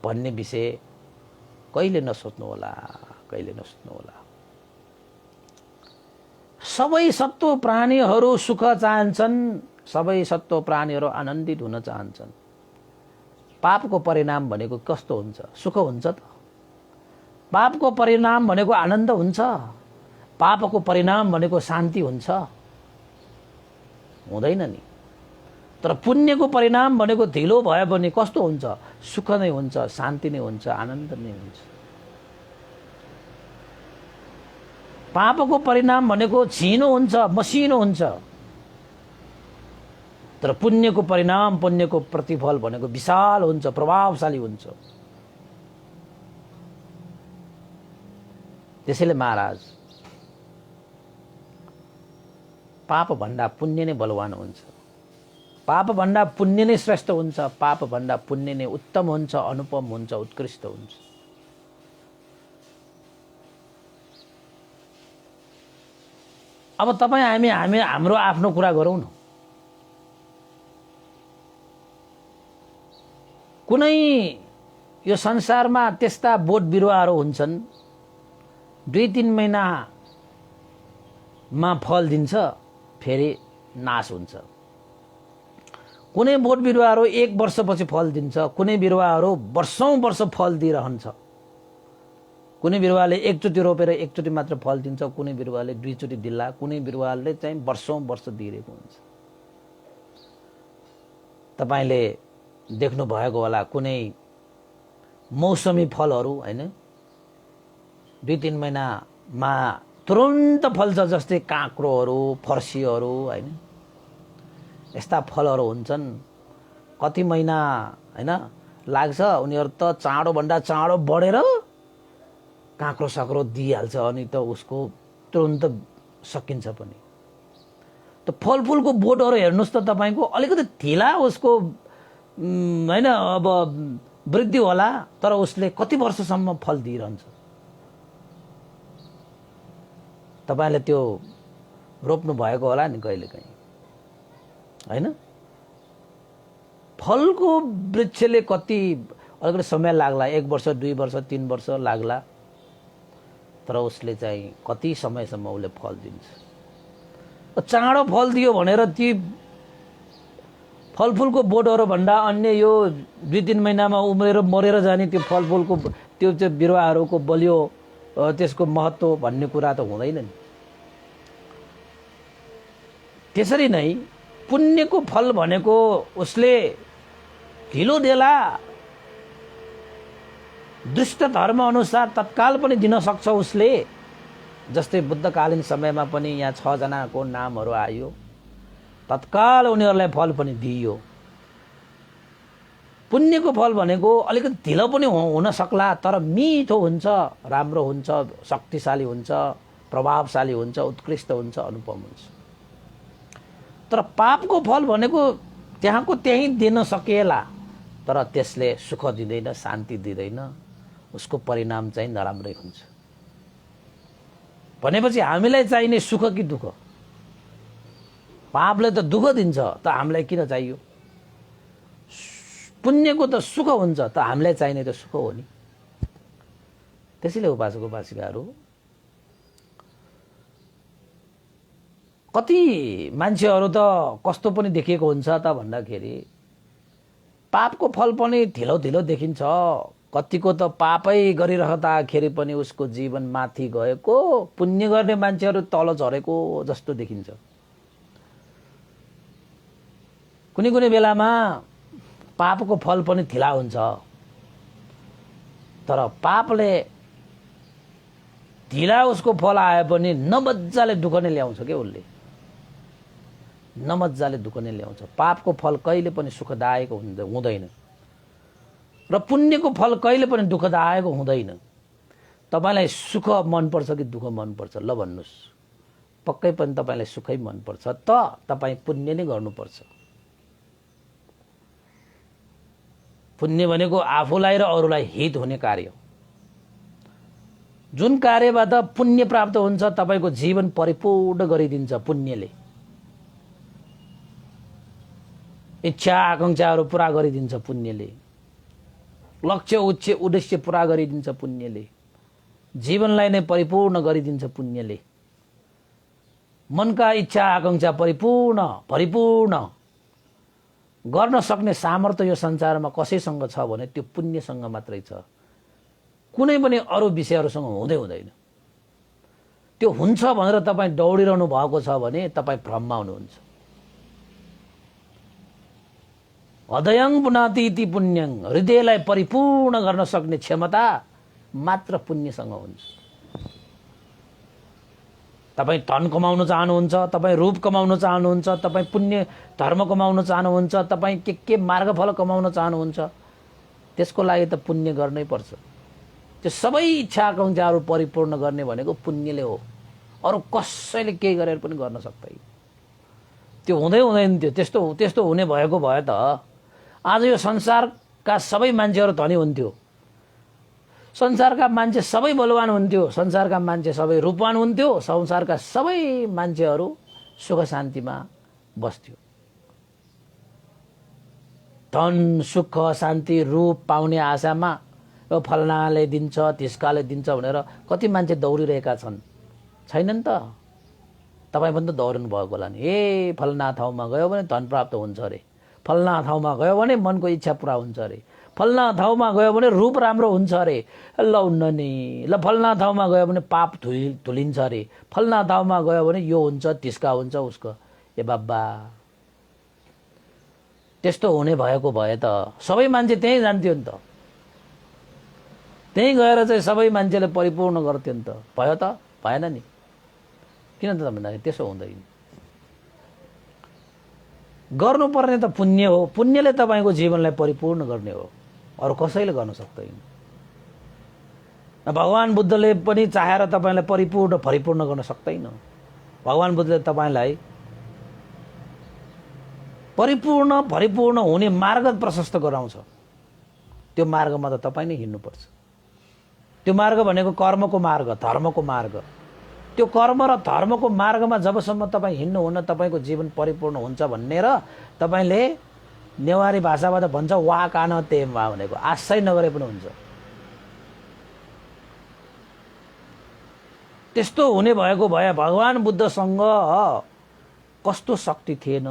भन्ने विषय कहिले नसोच्नु होला, कहिले नसोच्नु होला। सबै सत्व प्राणीहरू सुख चाहन्छन्, सबै सत्व प्राणीहरू आनन्दित हुन चाहन्छन्। पापको परिणाम भनेको कस्तो हुन्छ? सुख हुन्छ त? पापको परिणाम भनेको आनन्द हुन्छ? पापको परिणाम भनेको शान्ति हुन्छ? हुँदैन नि। तर पुण्यको परिणाम भनेको ढिलो भए पनि कस्तो हुन्छ? सुख नै हुन्छ, शान्ति नै हुन्छ, आनन्द नै हुन्छ। पापको परिणाम भनेको छिनो हुन्छ, मसिनो हुन्छ। तर पुण्यको परिणाम, पुण्यको प्रतिफल भनेको विशाल हुन्छ, प्रभावशाली हुन्छ। त्यसैले महाराज, पाप भन्दा पुण्य नै बलवान हुन्छ। पाप भन्दा पुण्य नै श्रेष्ठ हुन्छ। पाप भन्दा पुण्य नै उत्तम हुन्छ, अनुपम हुन्छ, उत्कृष्ट हुन्छ। अब तपाईँ हामी हाम्रो आफ्नो कुरा गरौँ न। कुनै यो संसारमा त्यस्ता बोट बिरुवाहरू हुन्छन् 2-3 महिनामा फल दिन्छ, फेरि नाश हुन्छ। कुनै बोट बिरुवाहरू 1 वर्षपछि फल दिन्छ, कुनै बिरुवाहरू वर्षौं वर्ष फल दिइरहन्छ। कुनै बिरुवाले एकचोटि रोपेर एकचोटि मात्र फल दिन्छ, कुनै बिरुवाले 2 चोटि दिला, कुनै बिरुवाले चाहिँ वर्षौं वर्ष दिइरहेको हुन्छ। तपाईले देख्नु भएको होला कुनै मौसमी फलहरू, हैन, 2-3 महिनामा तुरुन्त फल्छ, जस्तै काँक्रोहरू, फर्सीहरू, हैन, यस्ता फलहरू हुन्छन्। कति महिना हैन लाग्छ, उनीहरू त चाँडो भन्दा चाँडो बढेर काँक्रो साक्रो दिइहाल्छ, अनि त उसको तुरुन्त सकिन्छ पनि। त फलफुलको बोटहरू हेर्नुस् त तपाईको अलिकति ढिला उसको हैन अब वृद्धि होला, तर उसले कति वर्षसम्म फल दिइरहन्छ। तपाईले त्यो रोप्नु भएको होला नि कहिलेकाहीँ, हैन? फलको वृक्षले कति अलिकति समय लाग्ला, 1 वर्ष, 2 वर्ष, 3 वर्ष लाग्ला, तर उसले चाहिँ कति समयसम्म उसले फल दिन्छ। चाँडो फल दियो भनेर ती फलफुलको बोटहरू भन्दा अन्य यो 2-3 महिनामा उम्रेर मरेर जाने त्यो फलफुलको त्यो चाहिँ बिरुवाहरूको बलियो त्यसको महत्त्व भन्ने कुरा त हुँदैन नि। त्यसरी नै पुण्यको फल भनेको उसले ढिलो देला दुष्ट धर्म अनुसार तत्काल पनि दिन सक्छ उसले। जस्तै बुद्धकालीन समयमा पनि यहाँ 6 जनाको नामहरू आयो, तत्काल उनीहरूलाई फल पनि दिइयो। पुण्यको फल भनेको अलिकति ढिलो पनि हुन सक्ला, तर मिठो हुन्छ, राम्रो हुन्छ, शक्तिशाली हुन्छ, प्रभावशाली हुन्छ, उत्कृष्ट हुन्छ, अनुपम हुन्छ। तर पापको फल भनेको त्यहाँको त्यही दिन सकेला, तर त्यसले सुख दिँदैन, शान्ति दिँदैन, उसको परिणाम चाहिँ नराम्रै हुन्छ। भनेपछि हामीलाई चाहिने सुख कि दुःख? पापले त दुःख दिन्छ, त हामीलाई किन चाहियो? पुण्यको त सुख हुन्छ, त हामीलाई चाहिने त सुख हो नि। त्यसैले उपासक उपासिकाहरू, कति मान्छेहरू त कस्तो पनि देखिएको हुन्छ त भन्दाखेरि पापको फल पनि ढिलो ढिलो देखिन्छ। कतिको त पापै गरिरहँदाखेरि पनि उसको जीवन माथि गएको, पुण्य गर्ने मान्छेहरू तल झरेको जस्तो देखिन्छ। कुनै कुनै बेलामा पापको फल पनि ढिला हुन्छ, तर पापले ढिला उसको फल आए पनि नमज्जाले दुःख नै ल्याउँछ के उसले, नमज्जाले दुःख नै ल्याउँछ। पापको फल कहिले पनि सुखदायक हुँदैन र पुण्यको फल कहिले पनि दुःखदायक हुँदैन। तपाईलाई सुख मनपर्छ कि दुःख मनपर्छ? ल भन्नुस्। पक्कै पनि तपाईलाई सुखै मनपर्छ, त तपाई पुण्य नै गर्नुपर्छ। पुण्य भनेको आफूलाई र अरूलाई हित हुने कार्य। जुन कार्यबाट पुण्य प्राप्त हुन्छ तपाईको जीवन परिपूर्ण गरिदिन्छ पुण्यले। इच्छा आकांक्षाहरू पूरा गरिदिन्छ पुण्यले। लक्ष्य उद्देश्य पूरा गरिदिन्छ पुण्यले। जीवनलाई नै परिपूर्ण गरिदिन्छ पुण्यले। मनका इच्छा आकांक्षा परिपूर्ण गर्न सक्ने सामर्थ्य यो संसारमा कसैसँग छ भने त्यो पुण्यसँग मात्रै छ। कुनै पनि अरू विषयहरूसँग हुँदैन। त्यो हुन्छ भनेर तपाईँ दौडिरहनु भएको छ भने तपाईँ भ्रममा हुनुहुन्छ। हृदयं पुनाति इति पुण्यं, हृदयलाई परिपूर्ण गर्न सक्ने क्षमता मात्र पुण्यसँग हुन्छ। तपाईँ धन कमाउन चाहनुहुन्छ, तपाईँ रूप कमाउन चाहनुहुन्छ, तपाईँ पुण्य धर्म कमाउन चाहनुहुन्छ, तपाईँ के मार्गफल कमाउन चाहनुहुन्छ, त्यसको लागि त पुण्य गर्नै पर्छ। त्यो सबै इच्छा आकांक्षाहरू परिपूर्ण गर्ने भनेको पुण्यले हो। अरू कसैले केही गरेर पनि गर्न सक्दैन। त्यो हुँदैन। त्यस्तो हुने भएको भए त आज यो संसारका सबै मान्छेहरू धनी हुन्थ्यो, संसारका मान्छे सबै बलवान हुन्थ्यो, संसारका मान्छे सबै रूपवान हुन्थ्यो, संसारका सबै मान्छेहरू सुख शान्तिमा बस्थ्यो। धन सुख शान्ति रूप पाउने आशामा फलनाले दिन्छ त्यसकाले दिन्छ भनेर कति मान्छे दौडिरहेका छन्, छैनन् त? तपाईँ पनि त दौडिनु भएको होला नि। फलना ठाउँमा गयो भने धन प्राप्त हुन्छ अरे, फलना ठाउँमा गयो भने मनको इच्छा पुरा हुन्छ अरे, फलना ठाउँमा गयो भने रूप राम्रो हुन्छ अरे। ल हुन्न नि, ल फलना ठाउँमा गयो भने पाप धुलिन्छ अरे, फलना ठाउँमा गयो भने यो हुन्छ त्यसका हुन्छ उसको। ए बाबा, त्यस्तो हुने भएको भए त सबै मान्छे त्यहीँ जान्थ्यो नि त। त्यहीँ गएर चाहिँ सबै मान्छेले परिपूर्ण गर्थ्यो नि त। भयो त? भएन नि। किन त भन्दाखेरि त्यसो हुँदैन। गर्नुपर्ने त पुण्य हो। पुण्यले तपाईँको जीवनलाई परिपूर्ण गर्ने हो, अरू कसैले गर्न सक्दैन। भगवान बुद्धले पनि चाहेर तपाईँलाई परिपूर्ण गर्न सक्दैन। भगवान बुद्धले तपाईँलाई परिपूर्ण हुने मार्ग प्रशस्त गराउँछ। त्यो मार्गमा त तपाईँ नै हिँड्नुपर्छ। त्यो मार्ग भनेको कर्मको मार्ग, धर्मको मार्ग। त्यो कर्म र धर्मको मार्गमा जबसम्म तपाईँ हिँड्नुहुन्न तपाईँको जीवन परिपूर्ण हुन्छ भन्ने र तपाईँले नेवारी भाषाबाट भन्छ वा कान तेमा भनेको आशय नगरे पनि हुन्छ। त्यस्तो हुने भएको भए भगवान बुद्धसँग कस्तो शक्ति थिएन,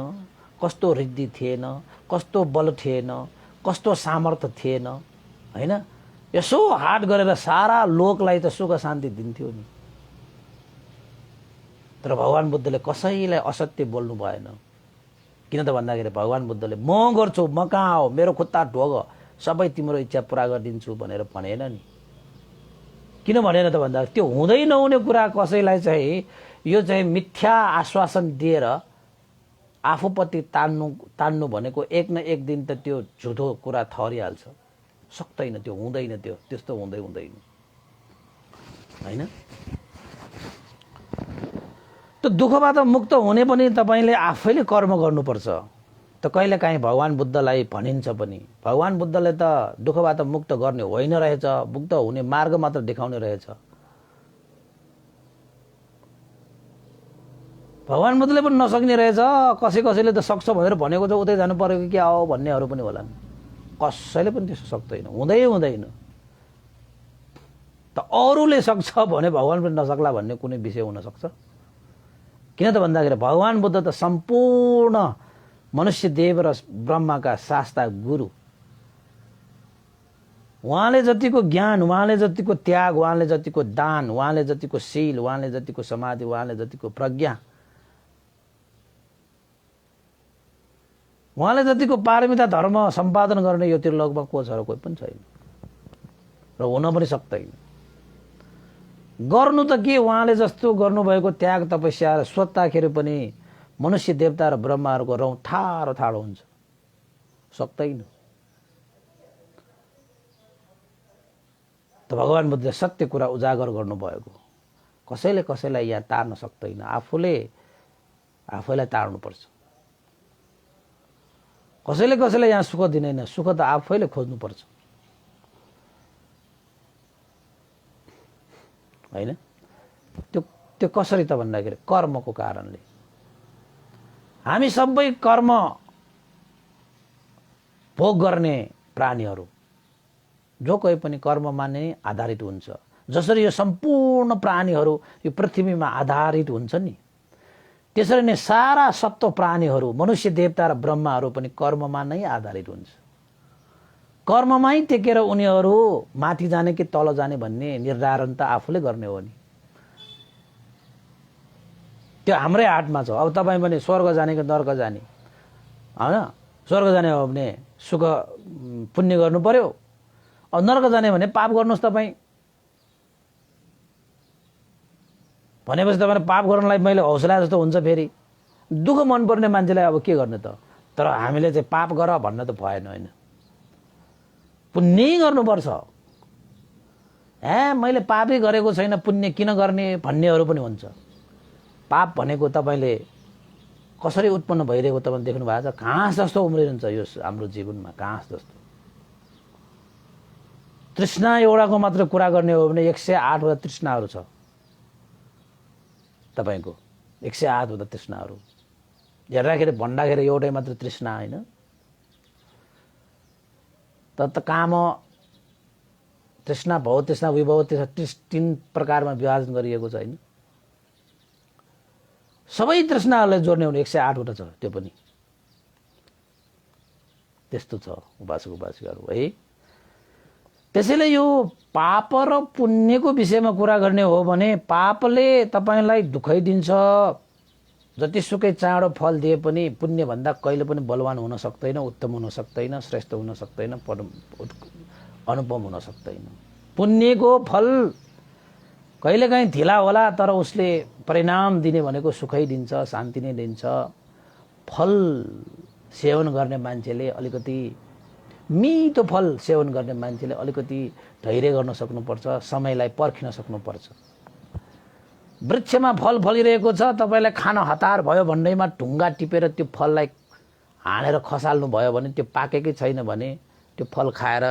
कस्तो रिद्धि थिएन, कस्तो बल थिएन, कस्तो सामर्थ्य थिएन, हैन? यसो हात गरेर सारा लोकलाई त सुख शान्ति दिन्थ्यो नि। तर भगवान बुद्धले कसैलाई असत्य बोल्नु भएन। किन त भन्दाखेरि भगवान बुद्धले म गर्छु, म कहाँ हो, मेरो खुट्टा ढोग, सबै तिम्रो इच्छा पुरा गरिदिन्छु भनेर भनेन नि। किन भनेन त भन्दा त्यो हुँदै नहुने कुरा कसैलाई चाहिँ यो चाहिँ मिथ्या आश्वासन दिएर आफूपट्टि तान्नु भनेको एक न एक दिन त त्यो झुठो कुरा ठहरिहाल्छ। सक्दैन, त्यो हुँदैन, त्यस्तो हुँदैन, हैन? त्यो दुःखबाट मुक्त हुने पनि तपाईले आफैले कर्म गर्नुपर्छ। त कहिलेकाहीँ भगवान बुद्धलाई भनिन्छ पनि, भगवान बुद्धले त दुःखबाट मुक्त गर्ने होइन रहेछ, मुक्त हुने मार्ग मात्र देखाउने रहेछ। भगवान बुद्धले पनि नसक्ने रहेछ, कसैले त सक्छ भनेर भनेको छ, उतै जानु पर्यो कि क्या हो भन्नेहरू पनि होलान्। कसैले पनि त्यसो सक्दैन, हुँदैन। त अरूले सक्छ भने भगवान पनि नसक्ला भन्ने कुनै विषय हुन सक्छ? किन त भन्दाखेरि भगवान बुद्ध त सम्पूर्ण मनुष्य देव र ब्रह्माका शास्ता गुरु। उहाँले जतिको ज्ञान, उहाँले जतिको त्याग, उहाँले जतिको दान, उहाँले जतिको शील, उहाँले जतिको समाधि, उहाँले जतिको प्रज्ञा, उहाँले जतिको पारमिता धर्म सम्पादन गर्ने यो त्रिलोकमा को छ र? कोही पनि छैन र हुन पनि सक्दैन। गर्नु त के उहाँले जस्तो गर्नुभएको त्याग तपस्या र सोच्दाखेरि पनि मनुष्य देवता र ब्रह्माहरूको रौँ ठाडो हुन्छ, सक्दैन। त भगवान बुद्धले सत्य कुरा उजागर गर्नुभएको, कसैलाई यहाँ तार्न सक्दैन, आफैलाई तार्नुपर्छ। कसैले यहाँ सुख दिँदैन, सुख त आफैले खोज्नुपर्छ, हैन? त्यो कसरी त भन्दाखेरि कर्मको कारणले। हामी सबै कर्म भोग गर्ने प्राणीहरू, जो कोही पनि कर्ममा नै आधारित हुन्छ। जसरी यो सम्पूर्ण प्राणीहरू यो पृथ्वीमा आधारित हुन्छ नि, त्यसरी नै सारा सप्त प्राणीहरू, मनुष्य, देवता र ब्रह्माहरू पनि कर्ममा नै आधारित हुन्छ। कर्ममै टेकेर उनीहरू माथि जाने कि तल जाने भन्ने निर्धारण त आफूले गर्ने हो नि। त्यो हाम्रै हातमा छ। अब तपाईँ पनि स्वर्ग जाने कि नर्क जाने होइन? स्वर्ग जाने हो भने सुख पुण्य गर्नु पर्यो, अब नर्क जाने भने पाप गर्नुहोस् तपाईँ। भनेपछि तपाईँले पाप गर्नलाई मैले हौसला जस्तो हुन्छ। फेरि दुःख मनपर्ने मान्छेलाई अब के गर्ने त? तर हामीले चाहिँ पाप गर भन्न त भएन होइन, पुण्य गर्नुपर्छ। मैले पापै गरेको छैन, पुण्य किन गर्ने भन्नेहरू पनि हुन्छ। पाप भनेको तपाईँले कसरी उत्पन्न भइरहेको तपाईँले देख्नु भएको छ? घाँस जस्तो उम्रिरहन्छ यो हाम्रो जीवनमा, घाँस जस्तो। तृष्णा एउटाको मात्र कुरा गर्ने हो भने 108 वटा तृष्णाहरू छ तपाईँको, 108 वटा तृष्णाहरू। हेर्दाखेरि भन्दाखेरि एउटै मात्र तृष्णा होइन। त काम तृष्णा, भव तृष्णा, विभव तृष्णा, 3 प्रकारमा विभाजन गरिएको छ होइन? सबै तृष्णाहरूलाई जोड्ने हो भने 108 वटा छ। त्यो पनि त्यस्तो छ उपासक उपासिकाहरू है। त्यसैले यो पाप र पुण्यको विषयमा कुरा गर्ने हो भने पापले तपाईँलाई दुःखै दिन्छ। जतिसुकै चाँडो फल दिए पनि पुण्यभन्दा कहिले पनि बलवान हुन सक्दैन, उत्तम हुन सक्दैन, श्रेष्ठ हुन सक्दैन, अनुपम हुन सक्दैन। पुण्यको फल कहिलेकाहीँ ढिला होला, तर उसले परिणाम दिने भनेको सुखै दिन्छ, शान्ति नै दिन्छ। फल सेवन गर्ने मान्छेले अलिकति, मिठो फल सेवन गर्ने मान्छेले अलिकति धैर्य गर्न सक्नुपर्छ, समयलाई पर्खिन सक्नुपर्छ। वृक्षमा फल फलिरहेको छ, तपाईँलाई खान हतार भयो भन्दैमा ढुङ्गा टिपेर त्यो फललाई हानेर खसाल्नु भयो भने त्यो पाकेकै छैन भने त्यो फल खाएर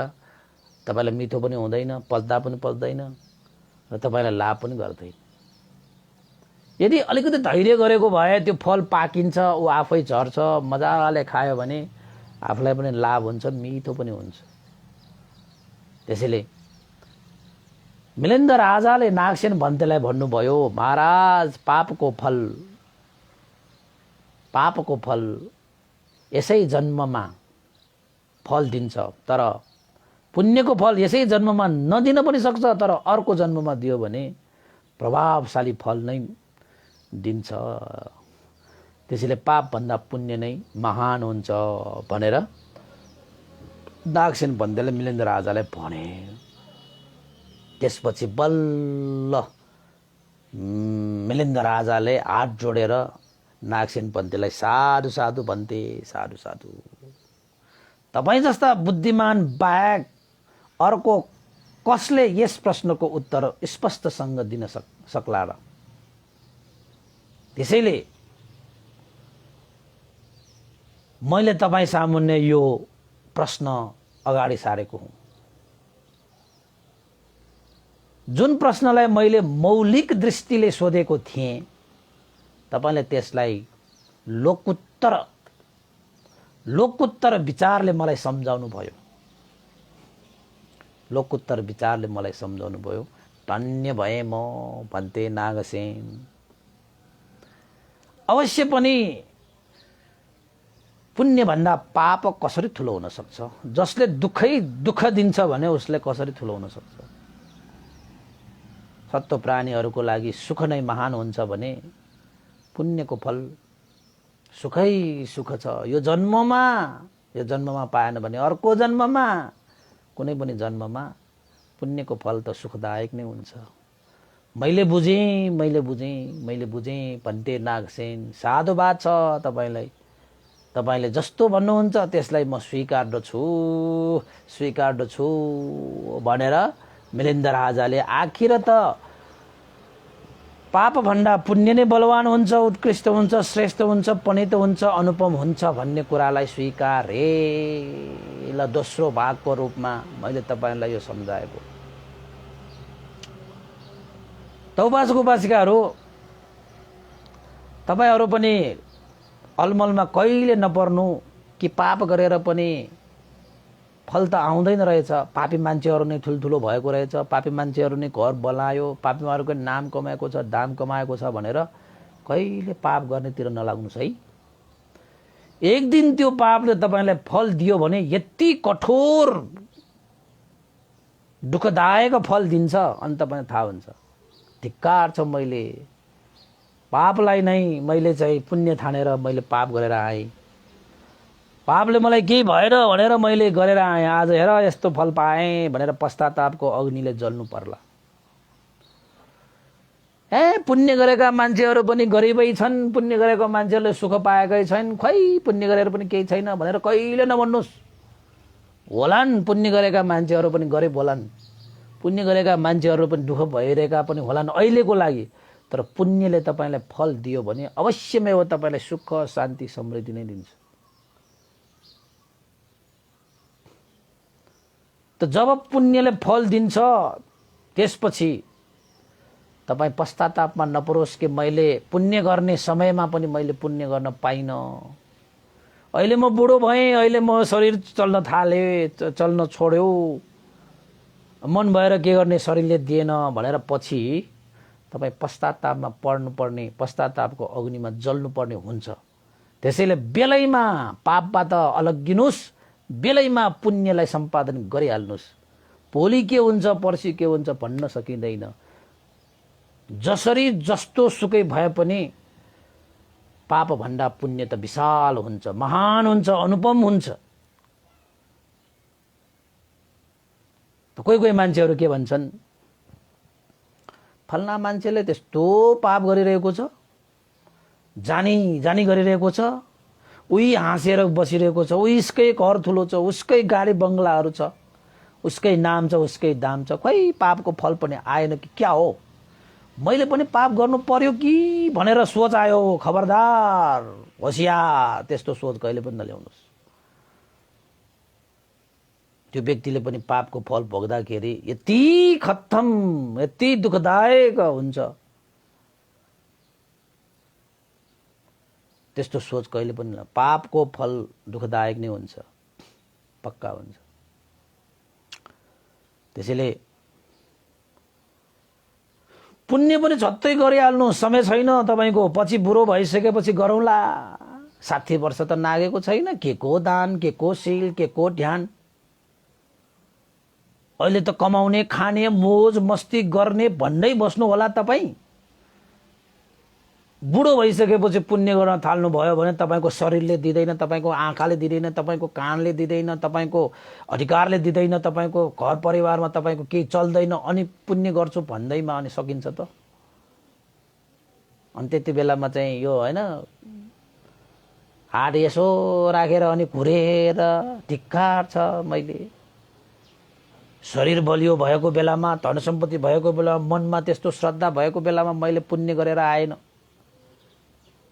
तपाईँलाई मिठो पनि हुँदैन, पच्दा पनि पच्दैन र तपाईँलाई लाभ पनि गर्दैन। यदि अलिकति धैर्य गरेको भए त्यो फल पाकिन्छ, ऊ आफै झर्छ, मजाले खायो भने आफूलाई पनि लाभ हुन्छ, मिठो पनि हुन्छ। त्यसैले मिलिन्द राजाले नागसेन भन्तेलाई भन्नुभयो, महाराज पापको फल यसै जन्ममा फल दिन्छ, तर पुण्यको फल यसै जन्ममा नदिन पनि सक्छ, तर अर्को जन्ममा दियो भने प्रभावशाली फल नै दिन्छ। त्यसैले पापभन्दा पुण्य नै महान हुन्छ भनेर नागसेन भन्तेले मिलिन्द राजालाई भने। त्यसपछि बल्ल मिलिन्द राजाले हात जोडेर नागसेन भन्तेलाई साधु साधु भन्थे, साधु साधु। तपाईँ जस्ता बुद्धिमान बाहेक अर्को कसले यस प्रश्नको उत्तर स्पष्टसँग दिन सक्ला र? त्यसैले मैले तपाईँ सामुन्ने यो प्रश्न अगाडि सारेको हुँ। जुन प्रश्नलाई मैले मौलिक दृष्टिले सोधेको थिएँ, तपाईँले त्यसलाई लोकोत्तर विचारले मलाई सम्झाउनु भयो। लोकोत्तर विचारले मलाई सम्झाउनु भयो। धन्य भए म भन्ते नागसेन। अवश्य पनि पुण्यभन्दा पाप कसरी ठुलो हुन सक्छ? जसले दुःख दिन्छ भने उसले कसरी ठुलो हुन सक्छ? सत्व प्राणीहरूको लागि सुख नै महान हुन्छ भने पुण्यको फल सुखै सुख छ। यो जन्ममा पाएन भने अर्को जन्ममा, कुनै पनि जन्ममा पुण्यको फल त सुखदायक नै हुन्छ। मैले बुझेँ भन्ते नागसेन। साधुवाद छ तपाईँलाई। तपाईँले जस्तो भन्नुहुन्छ त्यसलाई म स्वीकार्दछु भनेर मिलिन्द राजाले आखिर त पापभन्दा पुण्य नै बलवान हुन्छ, उत्कृष्ट हुन्छ, श्रेष्ठ हुन्छ, पनित हुन्छ, अनुपम हुन्छ भन्ने कुरालाई स्वीकारे। ल दोस्रो भागको रूपमा मैले तपाईँलाई यो सम्झाएको। त उपासक उपासिकाहरू, तपाईँहरू पनि अलमलमा कहिले नपर्नु कि पाप गरेर पनि फल त आउँदैन रहेछ। पापी मान्छेहरू नै ठुल्ठुलो भएको रहेछ, पापी मान्छेहरू नै घर बनायो, पापीहरूको नाम कमाएको छ, दाम कमाएको छ भनेर कहिले पाप गर्नेतिर नलाग्नुस् है। एक दिन त्यो पापले तपाईलाई फल दियो भने यति कठोर दुःखदायक फल दिन्छ अनि तपाईलाई थाहा हुन्छ। धिक्कार छ, मैले पापलाई नै मैले चाहिँ पुण्य ठानेर मैले पाप गरेर आएँ, पापले मलाई केही भएन भनेर मैले गरेर आएँ, आज हेर यस्तो फल पाएँ भनेर पश्चातापको अग्निले जल्नु पर्ला। पुण्य गरेका मान्छेहरू पनि गरिबै छन्, पुण्य गरेका मान्छेहरूले सुख पाएकै छैन, खै पुण्य गरेर पनि केही छैन भनेर कहिले नभन्नुहोस्। होलान् पुण्य गरेका मान्छेहरू पनि गरिब होलान्, पुण्य गरेका मान्छेहरू पनि दुःख भइरहेका पनि होलान् अहिलेको लागि, तर पुण्यले तपाईलाई फल दियो भने अवश्यमै हो तपाईलाई सुख शान्ति समृद्धि नै दिन्छ। त जब पुण्यले फल दिन्छ त्यसपछि तपाईँ पश्चातापमा नपरोस् कि मैले पुण्य गर्ने समयमा पनि मैले पुण्य गर्न पाइनँ, अहिले म बुढो भएँ, अहिले म शरीर चल्न थालेँ, चल्न छोड्यो, मन भएर के गर्ने शरीरले दिएन भनेर पछि तपाईँ पश्चातापमा पर्नुपर्ने, पश्चातापको अग्निमा जल्नुपर्ने हुन्छ। त्यसैले बेलैमा पापबाट अलग्गिनुहोस्, बेलैमा पुण्यलाई सम्पादन गरिहाल्नुहोस्। भोलि के हुन्छ पर्सि के हुन्छ भन्न सकिँदैन। जसरी जस्तो सुकै भए पनि पाप भन्दा पुण्य त विशाल हुन्छ, महान हुन्छ, अनुपम हुन्छ। कोही कोही मान्छेहरू के भन्छन्, फल्ना मान्छेले त्यस्तो पाप गरिरहेको छ, जानी जानी गरिरहेको छ, उही हाँसेर बसिरहेको छ, उसकै घर ठुलो छ, उसकै गाडी बङ्गलाहरू छ, उसकै नाम छ, उसकै दाम छ, खोइ पापको फल पनि आएन कि क्या हो, मैले पनि पाप गर्नु पर्यो कि भनेर सोच आयो। खबरदार, होशियार, त्यस्तो सोच कहिले पनि नल्याउनुहोस्। त्यो व्यक्तिले पनि पापको फल भोग्दाखेरि यति खत्तम, यति दुःखदायक हुन्छ, त्यस्तो सोच कहिले पनि न। पापको फल दुःखदायक नै हुन्छ, पक्का हुन्छ। त्यसैले पुण्य पनि झट्टै गरिहाल्नु, समय छैन तपाईको, पछि बुढो भइसकेपछि गरौँला। 60 वर्ष त नागेको छैन, के को दान, के को शील, के को ध्यान। अहिले त कमाउने, खाने, मोज मस्ती गर्ने भन्दै बस्नु होला तपाईँ। बुढो भइसकेपछि पुण्य गर्न थाल्नु भयो भने तपाईको शरीरले दिँदैन, तपाईको आँखाले दिँदैन, तपाईको कानले दिँदैन, तपाईको अधिकारले दिँदैन, तपाईको घर परिवारमा तपाईको केही चल्दैन, अनि पुण्य गर्छु भन्दैमा अनि सकिन्छ त? अनि त्यति बेलामा चाहिँ यो हैन हात यसो राखेर अनि घुरेर धिक्कार छ। मैले शरीर बलियो भएको बेलामा, धन सम्पत्ति भएको बेलामा, मनमा त्यस्तो श्रद्धा भएको बेलामा मैले पुण्य गरेर आएन,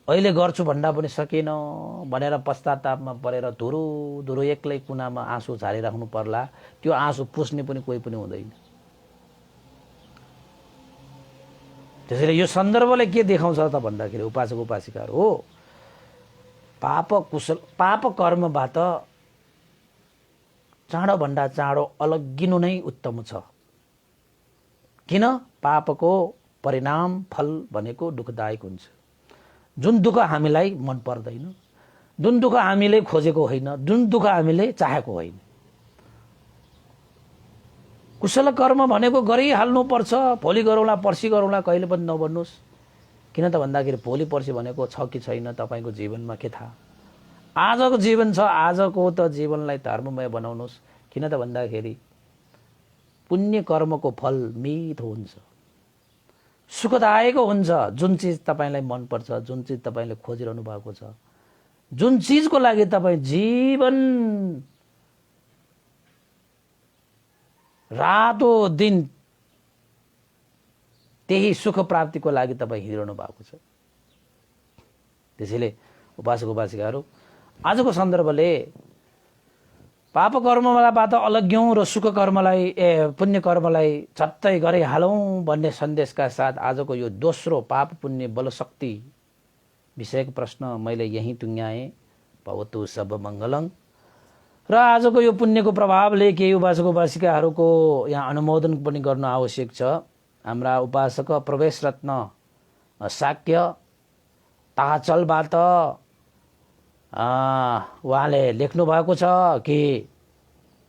अहिले गर्छु भन्दा पनि सकिन भनेर पश्चातापमा परेर धुरु धुरु एक्लै कुनामा आँसु झारिराख्नु पर्ला। त्यो आँसु पुस्ने पनि कोही पनि हुँदैन। त्यसैले यो सन्दर्भले के देखाउँछ त भन्दाखेरि उपासक उपासिकाहरू हो, पाप कर्मबाट चाँडोभन्दा चाँडो अलग्गिनु नै उत्तम छ। किन? पापको परिणाम फल भनेको दुःखदायक हुन्छ। जुन दुःख हामीलाई मन पर्दैन, जुन दुःख हामीले खोजेको होइन, जुन दुःख हामीले चाहेको होइन। कुशल कर्म भनेको गरिहाल्नुपर्छ, भोलि गरौँला पर्सि गरौँला कहिले पनि नभन्नुहोस्। किन त भन्दाखेरि भोलि पर्सि भनेको छ कि छैन तपाईको जीवनमा के थाहा। आजको जीवन छ, आजको त जीवनलाई धर्ममय बनाउनुहोस्। किन त भन्दाखेरि पुण्य कर्मको फल मिठो हुन्छ, सुखदायक हुन्छ। जुन चिज तपाईलाई मनपर्छ, जुन चिज तपाईले खोजिरहनु भएको छ, जुन चिजको लागि तपाईँ जीवन रातो दिन त्यही सुख प्राप्तिको लागि तपाईँ हिँडिरहनु भएको छ। त्यसैले उपासक उपासिकाहरू आजको सन्दर्भले पाप कर्मबाट अलग्यौं र सुख कर्मलाई पुण्य कर्मलाई झट्टै गरिहालौं भन्ने सन्देशका साथ आजको यो दोस्रो पाप पुण्य बलशक्ति विषयक प्रश्न मैले यही टुङ्ग्याएँ। भवतु सब मङ्गलङ। र आजको यो पुण्यको प्रभावले केही उपासक उपासिकाहरूको यहाँ अनुमोदन पनि गर्न आवश्यक छ। हाम्रा उपासक प्रवेश रत्न शाक्य ताचलबाट उहाँले लेख्नु भएको छ कि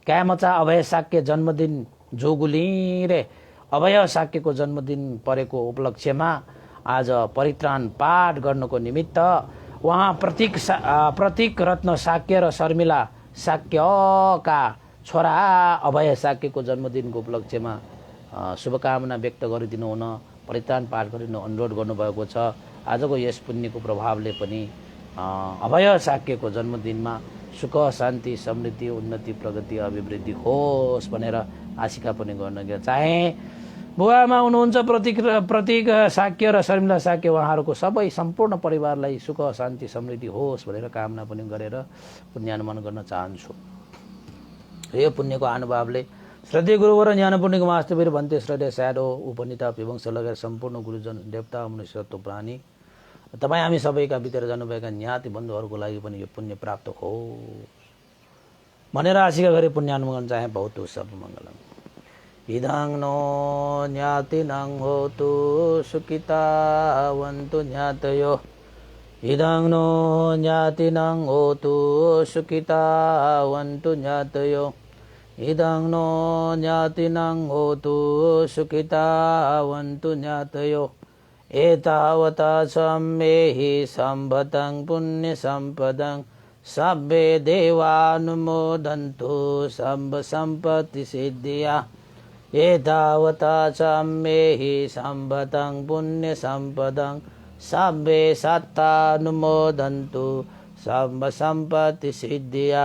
क्यामचा अभय शाक्य जन्मदिन जोगुली अभय शाक्यको जन्मदिन परेको उपलक्ष्यमा आज परित्राण पाठ गर्नको निमित्त उहाँ प्रतीक रत्न शाक्य र शर्मिला शाक्यका छोरा अभय शाक्यको जन्मदिनको उपलक्ष्यमा शुभकामना व्यक्त गरिदिनु हुन परित्राण पाठ गरिनु अनुरोध गर्नुभएको छ। आजको यस पुण्यको प्रभावले पनि अभय शाक्यको जन्मदिनमा सुख शान्ति समृद्धि उन्नति प्रगति अभिवृद्धि होस् भनेर आशिका पनि गर्न गयो। चाहे बुवामा हुनुहुन्छ प्रतीक शाक्य र शर्मिला शाक्य उहाँहरूको सबै सम्पूर्ण परिवारलाई सुख शान्ति समृद्धि होस् भनेर कामना पनि गरेर पुण्यानुमान गर्न चाहन्छु। यो पुण्यको अनुभावले श्रद्धेय गुरुवर ज्ञानपूर्णिको वास्तवीर भन्ते श्रद्धेय स्याडो उपनिता विवंश लगायत सम्पूर्ण गुरुजन देवता मनुष्य तत्त्व प्राणी तपाईँ हामी सबैका बितेर जानुभएका ज्ञाति बन्धुहरूको लागि पनि यो पुण्य प्राप्त हो भनेर आशिका गरे पुण्यानुमोदन चाहे भवतु सब मङ्गलम्। इदं नो ज्ञातिनं होतु सुखितावन्तु ज्ञातयो इदं नो ज्ञातिनं होतु सुखितावन्तु ज्ञातयो इदं नो ज्ञातिनं होतु सुखितावन्तु ज्ञातयो एतावता सम्मेहि सम्भतं पुण्यसम्पदं सब्बे देवानुमोदन्तु सम्भ सम्पत्तिसिद्धिया एतावता सम्मेहि सम्भतं पुण्यसम्पदं सब्बे सत्तानुमोदन्तु सम्भ सम्पत्तिसिद्धिया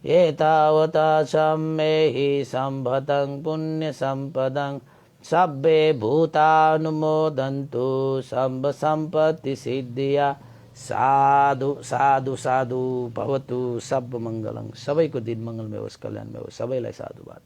एतावता सम्मेहि सम्भतं पुण्यसम्पदं सब्बे भूतानुमोदन्तु सम्भ सम्पत्तिसिद्धिया। साधु साधु साधु भवतु सब मङ्गलं। सबैको दिन मङ्गलमय होस्, कल्याणमय होस्। सबैलाई साधुवाद।